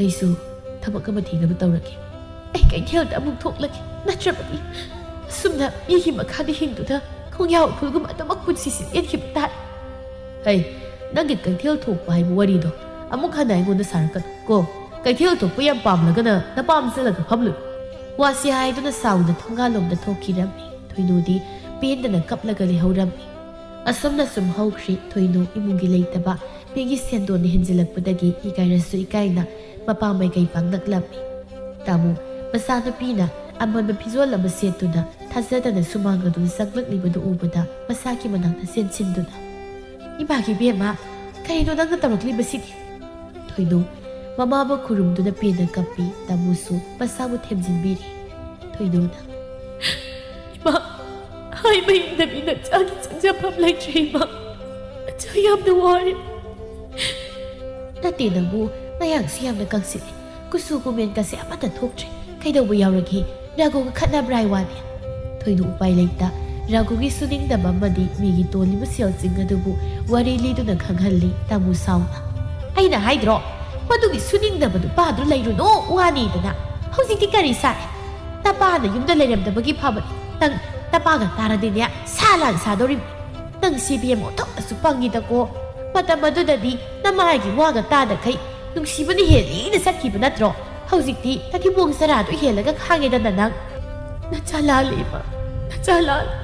ऐसु थबक का मथी न बताओ रखे ऐ कहीं ध्यान तब मुख थोक लगे नचरपति सुमना ये ही मखादी हिंदू था ꯈꯣꯡꯌꯥꯎ ꯎꯐꯨꯜꯒꯨꯝ ꯑꯗꯨꯃꯛ ꯄꯨꯟꯁꯤꯁꯤ ꯂꯦꯟꯈꯤꯕ ꯇꯥꯔꯦ. ꯍꯩ, ꯅꯪꯒꯤ ꯀꯩꯊꯦꯜ ꯊꯣꯛꯄ ꯍꯥꯏꯕ ꯋꯥꯔꯤꯗꯣ ꯑꯃꯨꯛ ꯍꯟꯅ ꯑꯩꯉꯣꯟꯗ ꯁꯥꯔꯛꯀꯅꯨ ꯀꯣ. ꯀꯩꯊꯦꯜ ꯊꯣꯛꯄ ꯌꯥꯝ ꯄꯥꯝꯂꯒꯅ ꯅꯄꯥꯝ ꯆꯠꯂꯒ ꯐꯝꯂꯨ. ꯋꯥꯁꯤ ꯍꯥꯏꯗꯨꯅ ꯁꯥꯎꯅ ꯊꯣꯡꯒꯥꯜꯂꯣꯝꯗ ꯊꯣꯛꯈꯤꯔꯝꯃꯤ. ꯊꯣꯏꯅꯨꯗꯤ ꯄꯦꯟꯗꯅ ꯀꯞꯂꯒ ꯂꯩꯍꯧꯔꯝꯃꯤ. ꯑꯁꯨꯝꯅ ꯁꯨꯝ ꯍꯧꯈ꯭ꯔꯤ. ꯊꯣꯏꯅꯨ ꯏꯃꯨꯡꯒꯤ ꯂꯩꯇꯕ ꯃꯤꯒꯤ ꯁꯦꯟꯗꯣꯟꯅ ꯍꯦꯟꯖꯤꯜꯂꯛꯄꯗꯒꯤ ꯏꯀꯥꯏꯔꯁꯨ ꯏꯀꯥꯏꯅ ꯃꯄꯥ ꯃꯥꯏꯀꯩ ꯄꯥꯡꯂꯛꯂꯝꯃꯤ. ꯇꯥꯃꯣ ꯃꯆꯥꯅꯨꯄꯤꯅ ꯑꯃꯟꯕ ꯐꯤꯖꯣꯜ ꯑꯃ ꯁꯦꯠꯇꯨꯅ ꯊꯥꯖꯗꯅ ꯁꯨꯃꯥꯡ ꯑꯗꯨꯗ ꯆꯪꯂꯛꯂꯤꯕꯗꯨ ꯎꯕꯗ ꯃꯁꯥꯒꯤ ꯃꯅꯥꯛꯇ ꯆꯦꯟꯁꯤꯟꯗꯨꯅ "ꯏꯃꯥꯒꯤ ꯏꯕꯦꯝꯃ, ꯀꯔꯤꯅꯣ ꯅꯪꯅ ꯇꯧꯔꯛꯂꯤꯕꯁꯤꯗꯤ?" ꯊꯣꯏꯅꯨ ꯃꯃꯥꯕꯨ ꯈꯨꯔꯨꯝꯗꯨꯅ ꯄꯦꯟꯅ ꯀꯞꯄꯤ. ꯇꯥꯃꯣꯁꯨ ꯃꯁꯥꯕꯨ ꯊꯦꯝꯖꯤꯟꯕꯤꯔꯤ. ꯊꯣꯏꯅꯨꯅ "ꯏꯃꯥ, ꯍꯥꯏꯕ ꯏꯟꯗꯕꯤ ꯅꯆꯥꯒꯤ ꯆꯪꯖꯐꯝ ꯂꯩꯇ꯭ꯔꯦ ꯏꯃꯥ. ꯅꯆꯥ ꯌꯥꯝꯅ ꯋꯥꯔꯦ." "ꯅꯠꯇꯦ ꯅꯪꯕꯨ ꯅꯌꯥꯡꯁꯨ ꯌꯥꯝꯅ ꯀꯪꯁꯤꯜꯂꯦ. ꯀꯨꯆꯨ ꯀꯨꯃꯦꯟꯒꯁꯦ ꯑꯃꯠꯇ ꯊꯣꯛꯇ꯭ꯔꯦ. ꯀꯩꯗꯧꯕ ꯌꯥꯎꯔꯒꯦ? ꯔꯘꯨꯒ ꯈꯠꯅꯕ꯭ꯔꯥ ꯍꯥꯏ ꯋꯥꯅꯤ." ꯊꯣꯏꯅꯨ ꯎꯄꯥꯏ ꯂꯩꯇ ꯔꯘꯨꯒꯤ ꯁꯨꯅꯤꯡꯗꯕ ꯑꯃꯗꯤ ꯃꯤꯒꯤ ꯇꯣꯜꯂꯤꯕ ꯁꯦꯜꯁꯤꯡ ꯑꯗꯨꯕꯨ ꯋꯥꯔꯤ ꯂꯤꯗꯨꯅ ꯈꯪꯍꯜꯂꯤ. ꯇꯥꯃꯣ ꯁꯥꯎꯅ "ꯑꯩꯅ ꯍꯥꯏꯗ꯭ꯔꯣ ꯃꯗꯨꯒꯤ ꯁꯨꯅꯤꯡꯗꯕ ꯅꯨꯄꯥꯗꯨ ꯂꯩꯔꯨꯅꯣ ꯋꯥꯅꯤꯗꯅ. ꯍꯧꯖꯤꯛꯇꯤ ꯀꯔꯤ ꯁꯥꯔꯦ? ꯅꯄꯥꯅ ꯌꯨꯝꯗ ꯂꯩꯔꯝꯗꯕꯒꯤ ꯐꯕꯅꯤ. ꯅꯪ ꯅꯄꯥꯒ ꯇꯥꯔꯗꯤꯅꯦ ꯁꯥ ꯂꯥꯟ ꯁꯥꯗꯧꯔꯤꯕꯅꯤ. ꯅꯪ ꯁꯤꯕꯤꯑꯦꯝ ꯑꯣꯟꯊꯣꯛꯅꯁꯨ ꯄꯪꯉꯤꯗꯀꯣ. ꯃꯇꯝ ꯑꯗꯨꯗꯗꯤ ꯅꯃꯥꯒꯤ ꯋꯥꯒ ꯇꯥꯗꯈꯩ ꯅꯨꯡꯁꯤꯕꯅ ꯍꯦꯜꯂꯤꯅ ꯆꯠꯈꯤꯕ ꯅꯠꯇ꯭ꯔꯣ? ꯍꯧꯖꯤꯛꯇꯤ ꯅꯊꯤꯕꯣꯡ ꯆꯔꯥꯗꯨ ꯍꯦꯜꯂꯒ ꯈꯥꯡꯉꯦꯗꯅ ꯅꯪ." "ꯅꯆꯥ ꯂꯥꯜꯂꯤ ꯏꯃꯥ, ꯅꯆꯥ ꯂꯥꯜꯂꯤ."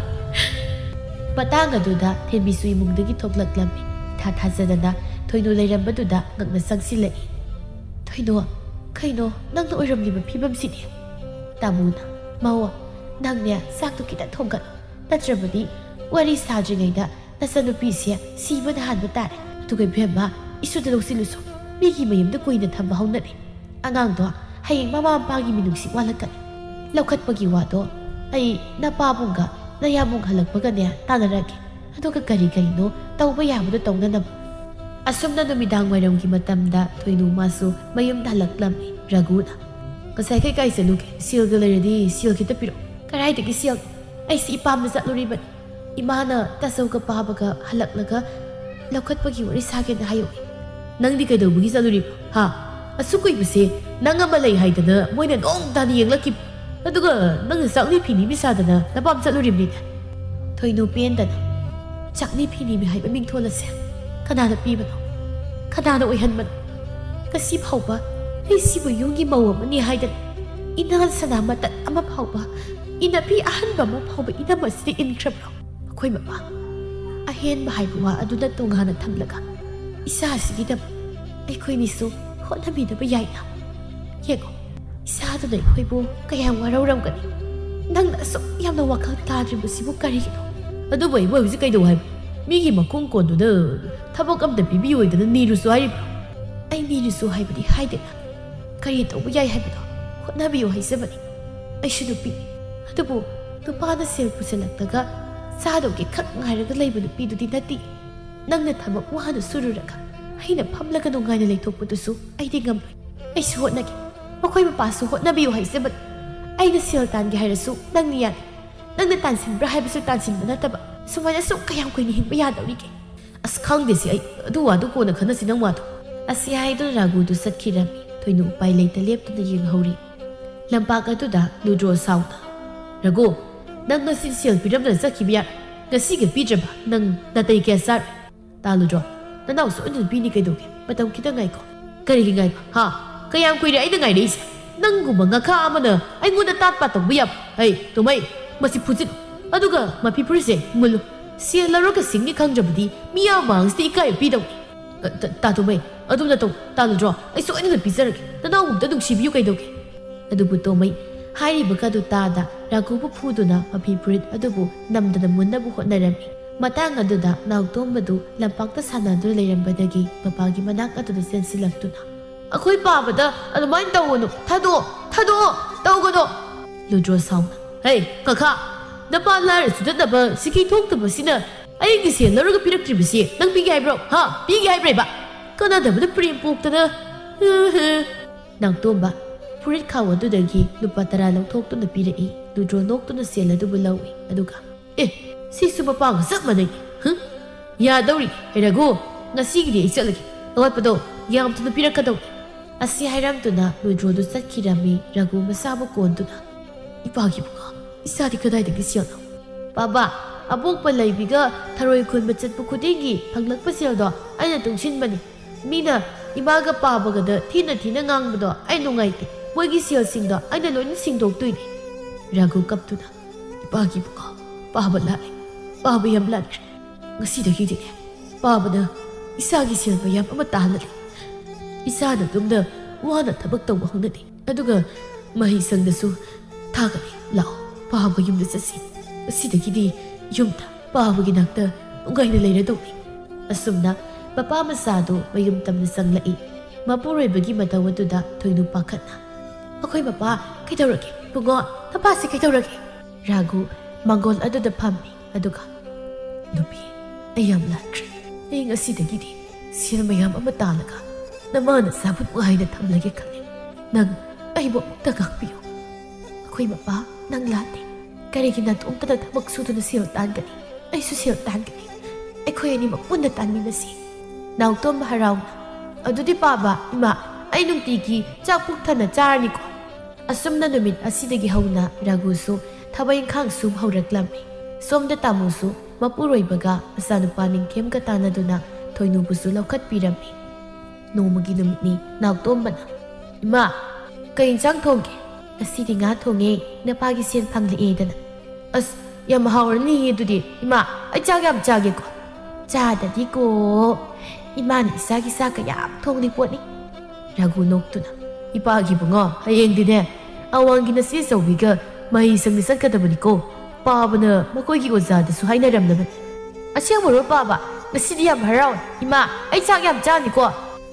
ꯃꯇꯥꯡ ꯑꯗꯨꯗ ꯊꯦꯟꯕꯤꯁꯨ ꯏꯃꯨꯡꯗꯒꯤ ꯊꯣꯛꯂꯛꯂꯝꯃꯤ. ꯏꯊꯥ ꯊꯥꯖꯗꯅ ꯊꯣꯏꯅꯨ ꯂꯩꯔꯝꯕꯗꯨꯗ ꯉꯛꯅ ꯆꯪꯁꯤꯜꯂꯛꯏ. "ꯊꯣꯏꯅꯨ, ꯀꯩꯅꯣ ꯅꯪꯅ ꯑꯣꯏꯔꯝꯂꯤꯕ ꯐꯤꯕꯝꯁꯤꯗꯤ?" ꯇꯥꯃꯣꯅ "ꯃꯧ, ꯅꯪꯅꯦ ꯆꯥꯛꯇꯨ ꯈꯤꯇꯪ ꯊꯣꯡꯒꯠꯂꯣ. ꯅꯠꯇ꯭ꯔꯕꯗꯤ ꯋꯥꯔꯤ ꯁꯥꯗ꯭ꯔꯤꯉꯩꯗ ꯅꯆꯥꯅꯨꯄꯤꯁꯦ ꯁꯤꯕꯅ ꯍꯥꯟꯕ ꯇꯥꯔꯦ. ꯑꯗꯨꯒ ꯏꯕꯦꯝꯃ, ꯏꯁꯨꯗ ꯂꯧꯁꯤꯜꯂꯨꯁꯨ. ꯃꯤꯒꯤ ꯃꯌꯨꯝꯗ ꯀꯨꯏꯅ ꯊꯝꯕ ꯍꯧꯅꯗꯦ. ꯑꯉꯥꯡꯗꯣ ꯍꯌꯦꯡ ꯃꯃꯥ ꯃꯄꯥꯒꯤ ꯃꯤꯅꯨꯡꯁꯤ ꯋꯥꯠꯂꯛꯀꯅꯤ. ꯂꯧꯈꯠꯄꯒꯤ ꯋꯥꯗꯣ ꯑꯩ ꯅꯄꯥꯕꯨꯡꯒ ꯅꯌꯥꯕꯨꯡ ꯍꯜꯂꯛꯄꯒꯅꯦ ꯇꯥꯟꯅꯔꯒꯦ. ꯑꯗꯨꯒ ꯀꯔꯤ ꯀꯔꯤꯅꯣ ꯇꯧꯕ ꯌꯥꯕꯗꯣ ꯇꯧꯅꯅꯕ." ꯑꯁꯨꯝꯅ ꯅꯨꯃꯤꯗꯥꯡ ꯋꯥꯏꯔꯝꯒꯤ ꯃꯇꯝꯗ ꯊꯣꯏꯅꯨ ꯃꯥꯁꯨ ꯃꯌꯨꯝꯗ ꯍꯜꯂꯛꯂꯝꯃꯤ. ꯔꯘꯨꯅ "ꯉꯁꯥꯏ ꯀꯥꯏ ꯆꯠꯂꯨꯒꯦ? ꯁꯦꯜꯒ ꯂꯩꯔꯗꯤ ꯁꯦꯜ ꯈꯤꯇ ꯄꯤꯔꯛꯑꯣ." "ꯀꯗꯥꯏꯗꯒꯤ ꯁꯦꯜ? ꯑꯩꯁꯤ ꯏꯄꯥꯝꯗ ꯆꯠꯂꯨꯔꯤꯕꯅꯤ. ꯏꯃꯥꯅ ꯇꯥꯆꯧꯒ ꯄꯥꯕꯒ ꯍꯜꯂꯛꯂꯒ ꯂꯧꯈꯠꯄꯒꯤ ꯋꯥꯔꯤ ꯁꯥꯒꯦꯅ ꯍꯥꯏꯌꯣꯛꯏ." "ꯅꯪꯗꯤ ꯀꯩꯗꯧꯕꯒꯤ ꯆꯠꯂꯨꯔꯤꯕ? ꯍꯥ? ꯑꯁꯨꯛ ꯀꯨꯏꯕꯁꯦ ꯅꯪ ꯑꯃ ꯂꯩ ꯍꯥꯏꯗꯅ ꯃꯣꯏꯅ ꯅꯣꯡꯇꯥꯅ ꯌꯦꯡꯂꯛꯈꯤꯕ. ꯑꯗꯨꯒ ꯅꯪꯅ ꯆꯥꯛꯅꯤ ꯐꯤꯅꯤꯕꯤ ꯁꯥꯗꯅ ꯅꯄꯥꯝ ꯆꯠꯂꯨꯔꯤꯕꯅꯤꯅꯦ." ꯊꯣꯏꯅꯨ ꯄꯦꯟꯗꯅ "ꯆꯥꯛꯅꯤ ꯐꯤꯅꯤꯕꯤ ꯍꯥꯏꯕ ꯃꯤꯡꯊꯣꯜ ꯑꯁꯦ ꯀꯅꯥꯅ ꯄꯤꯕꯅꯣ? ꯀꯅꯥꯅ ꯑꯣꯏꯍꯟꯕꯅꯣ? ꯉꯁꯤ ꯐꯥꯎꯕ ꯑꯩ ꯁꯤꯕꯨ ꯌꯨꯝꯒꯤ ꯃꯧ ꯑꯃꯅꯤ ꯍꯥꯏꯗꯅ ꯏꯅꯥꯟ ꯁꯅꯥ ꯃꯇꯠ ꯑꯃ ꯐꯥꯎꯕ, ꯏꯅꯄꯤ ꯑꯍꯟꯕ ꯑꯃ ꯐꯥꯎꯕ ꯏꯅꯝ ꯑꯁꯤꯗ ꯏꯟꯈ꯭ꯔꯕ꯭ꯔꯣ? ꯃꯈꯣꯏ ꯃꯄꯥ ꯑꯍꯦꯟꯕ ꯍꯥꯏꯕ ꯋꯥ ꯑꯗꯨꯅ ꯇꯣꯉꯥꯟꯅ ꯊꯝꯂꯒ ꯏꯆꯥꯁꯤꯒꯤꯗꯃꯛ ꯑꯩꯈꯣꯏꯅꯤꯁꯨ ꯍꯣꯠꯅꯃꯤꯟꯅꯕ ꯌꯥꯏꯅ. ꯌꯦꯡꯉꯣ, ꯏꯆꯥꯗꯨꯅ ꯑꯩꯈꯣꯏꯕꯨ ꯀꯌꯥꯝ ꯋꯥꯔꯧꯔꯝꯒꯅꯤ. ꯅꯪꯅ ꯑꯁꯨꯛ ꯌꯥꯝꯅ ꯋꯥꯈꯜ ꯇꯥꯗ꯭ꯔꯤꯕꯁꯤꯕꯨ ꯀꯔꯤꯒꯤꯅꯣ?" "ꯑꯗꯨꯕꯨ ꯑꯩꯕꯨ ꯍꯧꯖꯤꯛ ꯀꯩꯗꯧ ꯍꯥꯏꯕ? ꯃꯤꯒꯤ ꯃꯈꯣꯡ ꯀꯣꯟꯗꯨꯅ ꯊꯕꯛ ꯑꯝꯇ ꯄꯤꯕꯤꯌꯣꯏꯗꯅ ꯅꯤꯔꯨꯁꯨ ꯍꯥꯏꯔꯤꯕ꯭ꯔꯣ?" "ꯑꯩ ꯅꯤꯔꯨꯁꯨ ꯍꯥꯏꯕꯗꯤ ꯍꯥꯏꯗꯦꯅ. ꯀꯔꯤ ꯇꯧꯕ ꯌꯥꯏ ꯍꯥꯏꯕꯗꯣ ꯍꯣꯠꯅꯕꯤꯌꯨ ꯍꯥꯏꯖꯕꯅꯤ. ꯑꯩꯁꯨ ꯅꯨꯄꯤꯅꯤ. ꯑꯗꯨꯕు ꯅꯨꯄꯥꯅ ꯁꯦꯜ ꯄꯨꯁꯤꯜꯂꯛꯂꯒ ꯆꯥꯗꯧꯒꯤ ꯈꯛ ꯉꯥꯏꯔꯒ ꯂꯩꯕ ꯅꯨꯄꯤꯗꯨꯗꯤ ꯅꯠꯇꯦ. ꯅꯪꯅ ꯊꯕꯛ ꯋꯥꯅ ꯁꯨꯔꯨꯔꯒ ꯑꯩꯅ ꯐꯝꯂꯒ ꯅꯨꯡꯉꯥꯏꯅ ꯂꯩꯊꯣꯛꯄꯗꯨꯁꯨ ꯑꯩꯗꯤ ꯉꯝꯂꯣই. ꯑꯩꯁꯨ ꯍꯣꯠꯅꯒꯦ. ꯃꯈꯣꯏ ꯃꯄꯥꯁꯨ ꯍꯣꯠꯅꯕꯤꯌꯨ ꯍꯥꯏꯖꯕꯅꯤ. ꯑꯩꯅ ꯁꯦꯜ ꯇꯥꯟꯒꯦ ꯍꯥꯏꯔꯁꯨ ꯅꯪꯅ ꯌꯥꯗꯦ. ꯅꯪꯅ ꯇꯥꯟꯁꯤꯟꯕ꯭ꯔꯥ ꯍꯥꯏꯕꯁꯨ ꯇꯥꯟꯁꯤꯟꯕ ꯅꯠꯇꯕ ꯁꯨꯃꯥꯏꯅ ꯁꯨꯝ ꯀꯌꯥꯝ ꯀꯨꯏꯅ ꯍꯤꯡꯕ ꯌꯥꯗꯧꯔꯤꯒꯦ?" "ꯑꯁ ꯈꯪꯗꯦꯁꯤ ꯑꯩ. ꯑꯗꯨ ꯋꯥꯗꯨ ꯀꯣꯟꯅ ꯈꯟꯅꯁꯤ ꯅꯪ ꯋꯥꯗꯣ." ꯑꯁꯤ ꯍꯥꯏꯗꯨꯅ ꯔꯘꯨꯗꯨ ꯆꯠꯈꯤꯔꯝꯃꯤ. ꯊꯣꯏꯅꯨ ꯎꯄꯥꯏ ꯂꯩꯇ ꯂꯦꯞꯇꯨꯅ ꯌꯦꯡꯍꯧꯔꯤ. ꯂꯝꯄꯥꯛ ꯑꯗꯨꯗ ꯂꯨꯗ꯭ꯔꯣ ꯁꯥꯎꯅ "ꯔꯘꯨ, ꯅꯪ ꯉꯁꯤ ꯁꯦꯜ ꯄꯤꯔꯝꯗꯅ ꯆꯠꯈꯤꯕ ꯌꯥꯔꯣꯏ. ꯉꯁꯤꯒ ꯄꯤꯗ꯭ꯔꯕ ꯅꯪ ꯅꯥꯇꯩ ꯀꯌꯥ ꯆꯥꯔꯣꯏ. ꯇꯥꯂꯨꯗ꯭ꯔꯣ, ꯅꯅꯥꯎ ꯁꯣꯏꯗꯅ ꯄꯤꯅꯤ. ꯀꯩꯗꯧꯒꯦ? ꯃꯇꯝ ꯈꯤꯇꯪ ꯉꯥꯏꯈꯣ." "ꯀꯔꯤꯒꯤ ꯉꯥꯏꯕ? ꯍꯥ? ꯀꯌꯥꯝ ꯀꯨꯏꯔꯦ ꯑꯩꯅ ꯉꯥꯏꯔꯛꯏꯁꯦ? ꯅꯪꯒꯨꯝꯕ ꯉꯈꯥ ꯑꯃꯅ ꯑꯩꯉꯣꯟꯗ ꯇꯥꯠ ꯄꯥꯠ ꯇꯧꯕ ꯌꯥꯕ? ꯍꯩ ꯇꯣꯃꯩ, ꯃꯁꯤ ꯐꯨꯖꯤꯜꯂꯨ. ꯑꯗꯨꯒ ꯃꯐꯤ ꯐꯨꯔꯤꯠꯁꯦ ꯃꯨꯜꯂꯨ. ꯁꯦꯜ ꯂꯧꯔꯒ ꯁꯤꯡꯅꯤ ꯈꯪꯗ꯭ꯔꯕꯗꯤ ꯃꯤꯌꯥꯝ ꯃꯥꯡꯁꯤꯗ ꯏꯀꯥꯏꯕ ꯄꯤꯗꯧꯅꯤ." "ꯇꯥ ꯇꯣꯃꯩ, ꯑꯗꯨꯝꯅ ꯇꯧ. ꯇꯥꯂꯨꯗ꯭ꯔꯣ, ꯑꯩ ꯁꯣꯏꯗꯅ ꯄꯤꯖꯔꯒꯦ. ꯅꯅꯥꯎꯕꯨꯝꯇ ꯅꯨꯡꯁꯤꯕꯤꯌꯨ. ꯀꯩꯗꯧꯒꯦ?" ꯑꯗꯨꯕꯨ ꯇꯣꯃꯩ ꯍꯥꯏꯔꯤꯕ ꯀꯗꯨ ꯇꯥꯗ ꯔꯘꯨꯕꯨ ꯐꯨꯗꯨꯅ ꯃꯐꯤ ꯐꯨꯔꯤꯠ ꯑꯗꯨꯕꯨ ꯅꯝꯗꯅ ꯃꯨꯟꯅꯕ ꯍꯣꯠꯅꯔꯝꯃꯤ. ꯃꯇꯥꯡ ꯑꯗꯨꯗ ꯅꯥꯎꯇꯣꯝꯕꯗꯨ ꯂꯝꯄꯥꯛꯇ ꯁꯥꯟꯅꯗꯨꯅ ꯂꯩꯔꯝꯕꯗꯒꯤ ꯃꯄꯥꯒꯤ ꯃꯅꯥꯛ ꯑꯗꯨꯗ ꯆꯦꯟꯁꯤꯜꯂꯛꯇꯨꯅ "ꯑꯩꯈꯣꯏ ꯄꯥꯕꯗ ꯑꯗꯨꯃꯥꯏꯅ ꯇꯧꯒꯅꯨ. ꯊꯥꯗꯣꯛꯑꯣ, ꯊꯥꯗꯣꯛꯑꯣ, ꯇꯧꯒꯅꯨ." ꯂꯨꯗ꯭ꯔꯣ ꯁꯥꯎꯅ "ꯍꯩ ꯀꯀꯥ, ꯅꯄꯥ ꯂꯥꯏꯔ ꯆꯨꯗꯠꯅꯕ ꯁꯤꯀꯤ ꯊꯣꯛꯇꯕꯁꯤꯅ ꯑꯩꯒꯤ ꯁꯦꯜ ꯂꯧꯔꯒ ꯄꯤꯔꯛꯇ꯭ꯔꯤꯕꯁꯤ ꯅꯪ ꯄꯤꯒꯦ ꯍꯥꯏꯕ꯭ꯔꯣ? ꯍꯥ? ꯄꯤꯒꯦ ꯍꯥꯏꯕ꯭ꯔꯩꯕ? ꯀꯥꯟꯅꯗꯕꯗ ꯄ꯭ꯔꯦꯝ ꯄꯣꯛꯇꯅ." ꯅꯥꯎꯇꯣꯝꯕ ꯐꯨꯔꯤꯠ ꯈꯥꯎ ꯑꯗꯨꯗꯒꯤ ꯂꯨꯄꯥ 10 ꯂꯧꯊꯣꯛꯇꯨꯅ ꯄꯤꯔꯛꯏ. ꯂꯨꯗ꯭ꯔꯣ ꯅꯣꯛꯇꯨꯅ ꯁꯦꯜ ꯑꯗꯨꯕꯨ ꯂꯧꯏ. ꯑꯗꯨꯒ "ꯑꯦ, ꯁꯤꯁꯨ ꯃꯄꯥꯒ ꯆꯞ ꯃꯥꯟꯅꯩ. ꯌꯥꯗꯧꯔꯤ. ꯔꯘꯨ, ꯉꯁꯤꯒꯤꯗꯤ ꯑꯩ ꯆꯠꯂꯒꯦ. ꯑꯋꯥꯠꯄꯗꯣ ꯌꯥꯝ ꯊꯨꯅ ꯄꯤꯔꯛꯀꯗꯧꯅꯤ." ꯑꯁꯤ ꯍꯥꯏꯔꯝꯗꯨꯅ ꯂꯨꯗ꯭ꯔꯣꯗꯨ ꯆꯠꯈꯤꯔꯝꯃꯤ. ꯔꯘꯨ ꯃꯁꯥꯕꯨ ꯀꯣꯟꯗꯨꯅ "ꯏꯄꯥꯒꯤ ꯕꯨꯡꯉꯣ, ꯏꯆꯥꯗꯤ ꯀꯗꯥꯏꯗꯒꯤ ꯁꯦꯜꯅꯣ? ꯕꯥꯕꯥ, ꯑꯄꯣꯛꯄ ꯂꯩꯕꯤꯒ ꯊꯔꯣꯏ ꯈꯨꯟꯕ ꯆꯠꯄ ꯈꯨꯗꯤꯡꯒꯤ ꯐꯪꯂꯛꯄ ꯁꯦꯜꯗꯣ ꯑꯩꯅ ꯇꯨꯡꯁꯤꯟꯕꯅꯤ ꯃꯤꯅ ꯏꯃꯥꯒ ꯄꯥꯕꯒꯗ ꯊꯤꯅ ꯉꯥꯡꯕꯗꯣ ꯑꯩ ꯅꯨꯡꯉꯥꯏꯇꯦ ꯃꯣꯏꯒꯤ ꯁꯦꯜꯁꯤꯡꯗꯣ ꯑꯩꯅ ꯂꯣꯏꯅ ꯁꯤꯡꯗꯣꯛꯇꯣꯏꯅꯤ ꯔꯘꯨ ꯀꯞꯇꯨꯅ ꯏꯄꯥꯒꯤ ꯕꯨꯡꯉꯣ ꯄꯥꯕ ꯂꯥꯜꯂꯦ ꯄꯥꯕ ꯌꯥꯝ ꯂꯥꯟꯈ꯭ꯔꯦ ꯉꯁꯤꯗꯒꯤꯗꯤꯅꯦ ꯄꯥꯕꯅ ꯏꯁꯥꯒꯤ ꯁꯦꯜ ꯃꯌꯥꯝ ꯑꯃ ꯇꯥꯍꯜꯂꯤ ꯏꯁꯥꯅ ꯑꯗꯨꯝꯅ ꯋꯥꯅ ꯊꯕꯛ ꯇꯧꯕ ꯍꯧꯅꯗꯦ ꯑꯗꯨꯒ ꯃꯍꯩꯁꯪꯗꯁꯨ ꯊꯥꯒꯅꯤ ꯂꯥꯛꯑꯣ ꯄꯥꯕ ꯌꯨꯝꯗ ꯆꯠꯁꯤ ꯉꯁꯤꯗꯒꯤꯗꯤ ꯌꯨꯝꯗ ꯄꯥꯕꯒꯤ ꯅꯥꯛꯇ ꯅꯨꯡꯉꯥꯏꯅ ꯂꯩꯔꯗꯧꯅꯤ ꯑꯁꯨꯝꯅ ꯃꯄꯥ ꯃꯆꯥꯗꯨ ꯃꯌꯨꯝ ꯇꯝꯅ ꯆꯪꯂꯛꯏ ꯃꯄꯨꯔꯣꯏꯕꯒꯤ ꯃꯇꯧ ꯑꯗꯨꯗ ꯊꯣꯏꯅꯨ ꯄꯥꯈꯠꯅ ꯑꯩꯈꯣꯏ ꯃꯄꯥ ꯀꯩꯗꯧꯔꯒꯦ ꯕꯨꯡꯉꯣ ꯅꯄꯥꯁꯤ ꯀꯩꯗꯧꯔꯒꯦ ꯔꯘꯨ ꯃꯥꯡꯒꯣꯜ ꯑꯗꯨꯗ ꯐꯝꯃꯤ ꯑꯗꯨꯒ ꯅꯨꯄꯤ ꯑꯩ ꯌꯥꯝ ꯂꯥꯟꯈ꯭ꯔꯦ ꯑꯩ ꯉꯁꯤꯗꯒꯤꯗꯤ ꯁꯦꯜ ꯃꯌꯥꯝ ꯑꯃ ꯇꯥꯜꯂꯒ ꯅꯃꯥꯅ ꯆꯥꯕ ꯅꯨꯡꯉꯥꯏꯅ ꯊꯝꯂꯒꯦ ꯈꯜꯂꯤ ꯅꯪ ꯑꯩꯕꯨ ꯑꯃꯨꯛꯇ ꯉꯥꯛꯄꯤꯌꯨ ꯑꯩꯈꯣꯏ ꯃꯄꯥ ꯅꯪ ꯂꯥꯟꯗꯦ ꯀꯔꯤꯒꯤ ꯅꯇꯣꯝꯇꯅ ꯊꯕꯛ ꯁꯨꯗꯨꯅ ꯁꯦꯜ ꯇꯥꯟꯒꯅꯤ ꯑꯩꯁꯨ ꯁꯦꯜ ꯇꯥꯟꯒꯅꯤ ꯑꯩꯈꯣꯏ ꯑꯅꯤꯃꯛ ꯄꯨꯟꯅ ꯇꯥꯟꯃꯤꯟꯅꯁꯤ ꯅꯥꯎꯇꯣꯝꯕ ꯍꯔꯥꯎꯅ ꯑꯗꯨꯗꯤ ꯄꯥꯕ ꯏꯃꯥ ꯑꯩ ꯅꯨꯡꯇꯤꯒꯤ ꯆꯥꯛ ꯄꯨꯛ ꯊꯟꯅ ꯆꯥꯔꯅꯤꯀꯣ ꯑꯁꯨꯝꯅ ꯅꯨꯃꯤꯠ ꯑꯁꯤꯗꯒꯤ ꯍꯧꯅ ꯔꯘꯨꯁꯨ ꯊꯕꯛ ꯏꯪꯈꯥꯡ ꯁꯨꯕ ꯍꯧꯔꯛꯂꯝꯃꯤ ꯁꯣꯝꯗ ꯇꯥꯃꯨꯁꯨ ꯃꯄꯨꯔꯣꯏꯕꯒ ꯃꯆꯥꯅꯨꯄꯥ ꯅꯤꯡꯊꯦꯝꯒ ꯇꯥꯟꯅꯗꯨꯅ ꯊꯣꯏꯅꯨꯕꯨꯁꯨ ꯂꯧꯈꯠꯄꯤꯔꯝꯃꯤ ꯅꯣꯡꯃꯒꯤ ꯅꯨꯃꯤꯠꯅꯤ ꯅꯥꯎꯇꯣꯝꯕꯅ ꯏꯃꯥ ꯀꯩ ꯏꯟꯁꯥꯡ ꯊꯣꯡꯒꯦ ꯉꯁꯤꯗꯤ ꯉꯥ ꯊꯣꯡꯉꯦ ꯅꯄꯥꯒꯤ ꯁꯦꯜ ꯐꯪꯂꯛꯑꯦꯗꯅ ꯑꯁ ꯌꯥꯝ ꯍꯥꯎꯔꯅꯤꯌꯦ ꯑꯗꯨꯗꯤ ꯏꯃꯥ ꯑꯩ ꯆꯥꯛ ꯌꯥꯝ ꯆꯥꯒꯦꯀꯣ ꯆꯥꯗꯗꯤꯀꯣ ꯏꯃꯥꯅ ꯏꯆꯥꯒꯤ ꯆꯥꯛ ꯀꯌꯥꯝ ꯊꯣꯡꯂꯤ ꯄꯣꯠꯅꯤ ꯔꯘꯨ ꯅꯣꯛꯇꯨꯅ ꯏꯄꯥꯒꯤ ꯕꯨꯡꯉꯣ ꯍꯌꯦꯡꯗꯤꯅꯦ ꯑꯋꯥꯡꯒꯤ ꯅꯆꯦ ꯆꯧꯕꯤꯒ ꯃꯍꯩꯁꯪꯗ ꯆꯠꯀꯗꯕꯅꯤꯀꯣ ꯄꯥꯕꯅ ꯃꯈꯣꯏꯒꯤ ꯑꯣꯖꯥꯗꯁꯨ ꯍꯥꯏꯅꯔꯝꯂꯕꯅꯤ ꯑꯁꯦꯡꯕꯔꯣ ꯄꯥꯕ ꯉꯁꯤꯗꯤ ꯌꯥꯝ ꯍꯔꯥꯎꯋꯦ ꯏꯃꯥ ꯑꯩ ꯆꯥꯛ ꯌꯥꯝ ꯆꯥꯅꯤꯀꯣ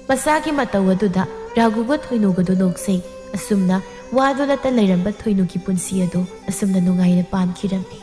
ꯃꯆꯥꯒꯤ ꯃꯇꯧ ꯑꯗꯨꯗ ꯔꯘꯨꯒ ꯊꯣꯏꯅꯨꯒꯗꯨ ꯅꯣꯛꯆꯩ ꯑꯁꯨꯝꯅ ꯋꯥꯗꯨꯅꯇ ꯂꯩꯔꯝꯕ ꯊꯣꯏꯅꯨꯒꯤ ꯄꯨꯟꯁꯤ ꯑꯗꯨ ꯑꯁꯨꯝꯅ ꯅꯨꯡꯉꯥꯏꯅ ꯄꯥꯟꯈꯤꯔꯝꯃꯤ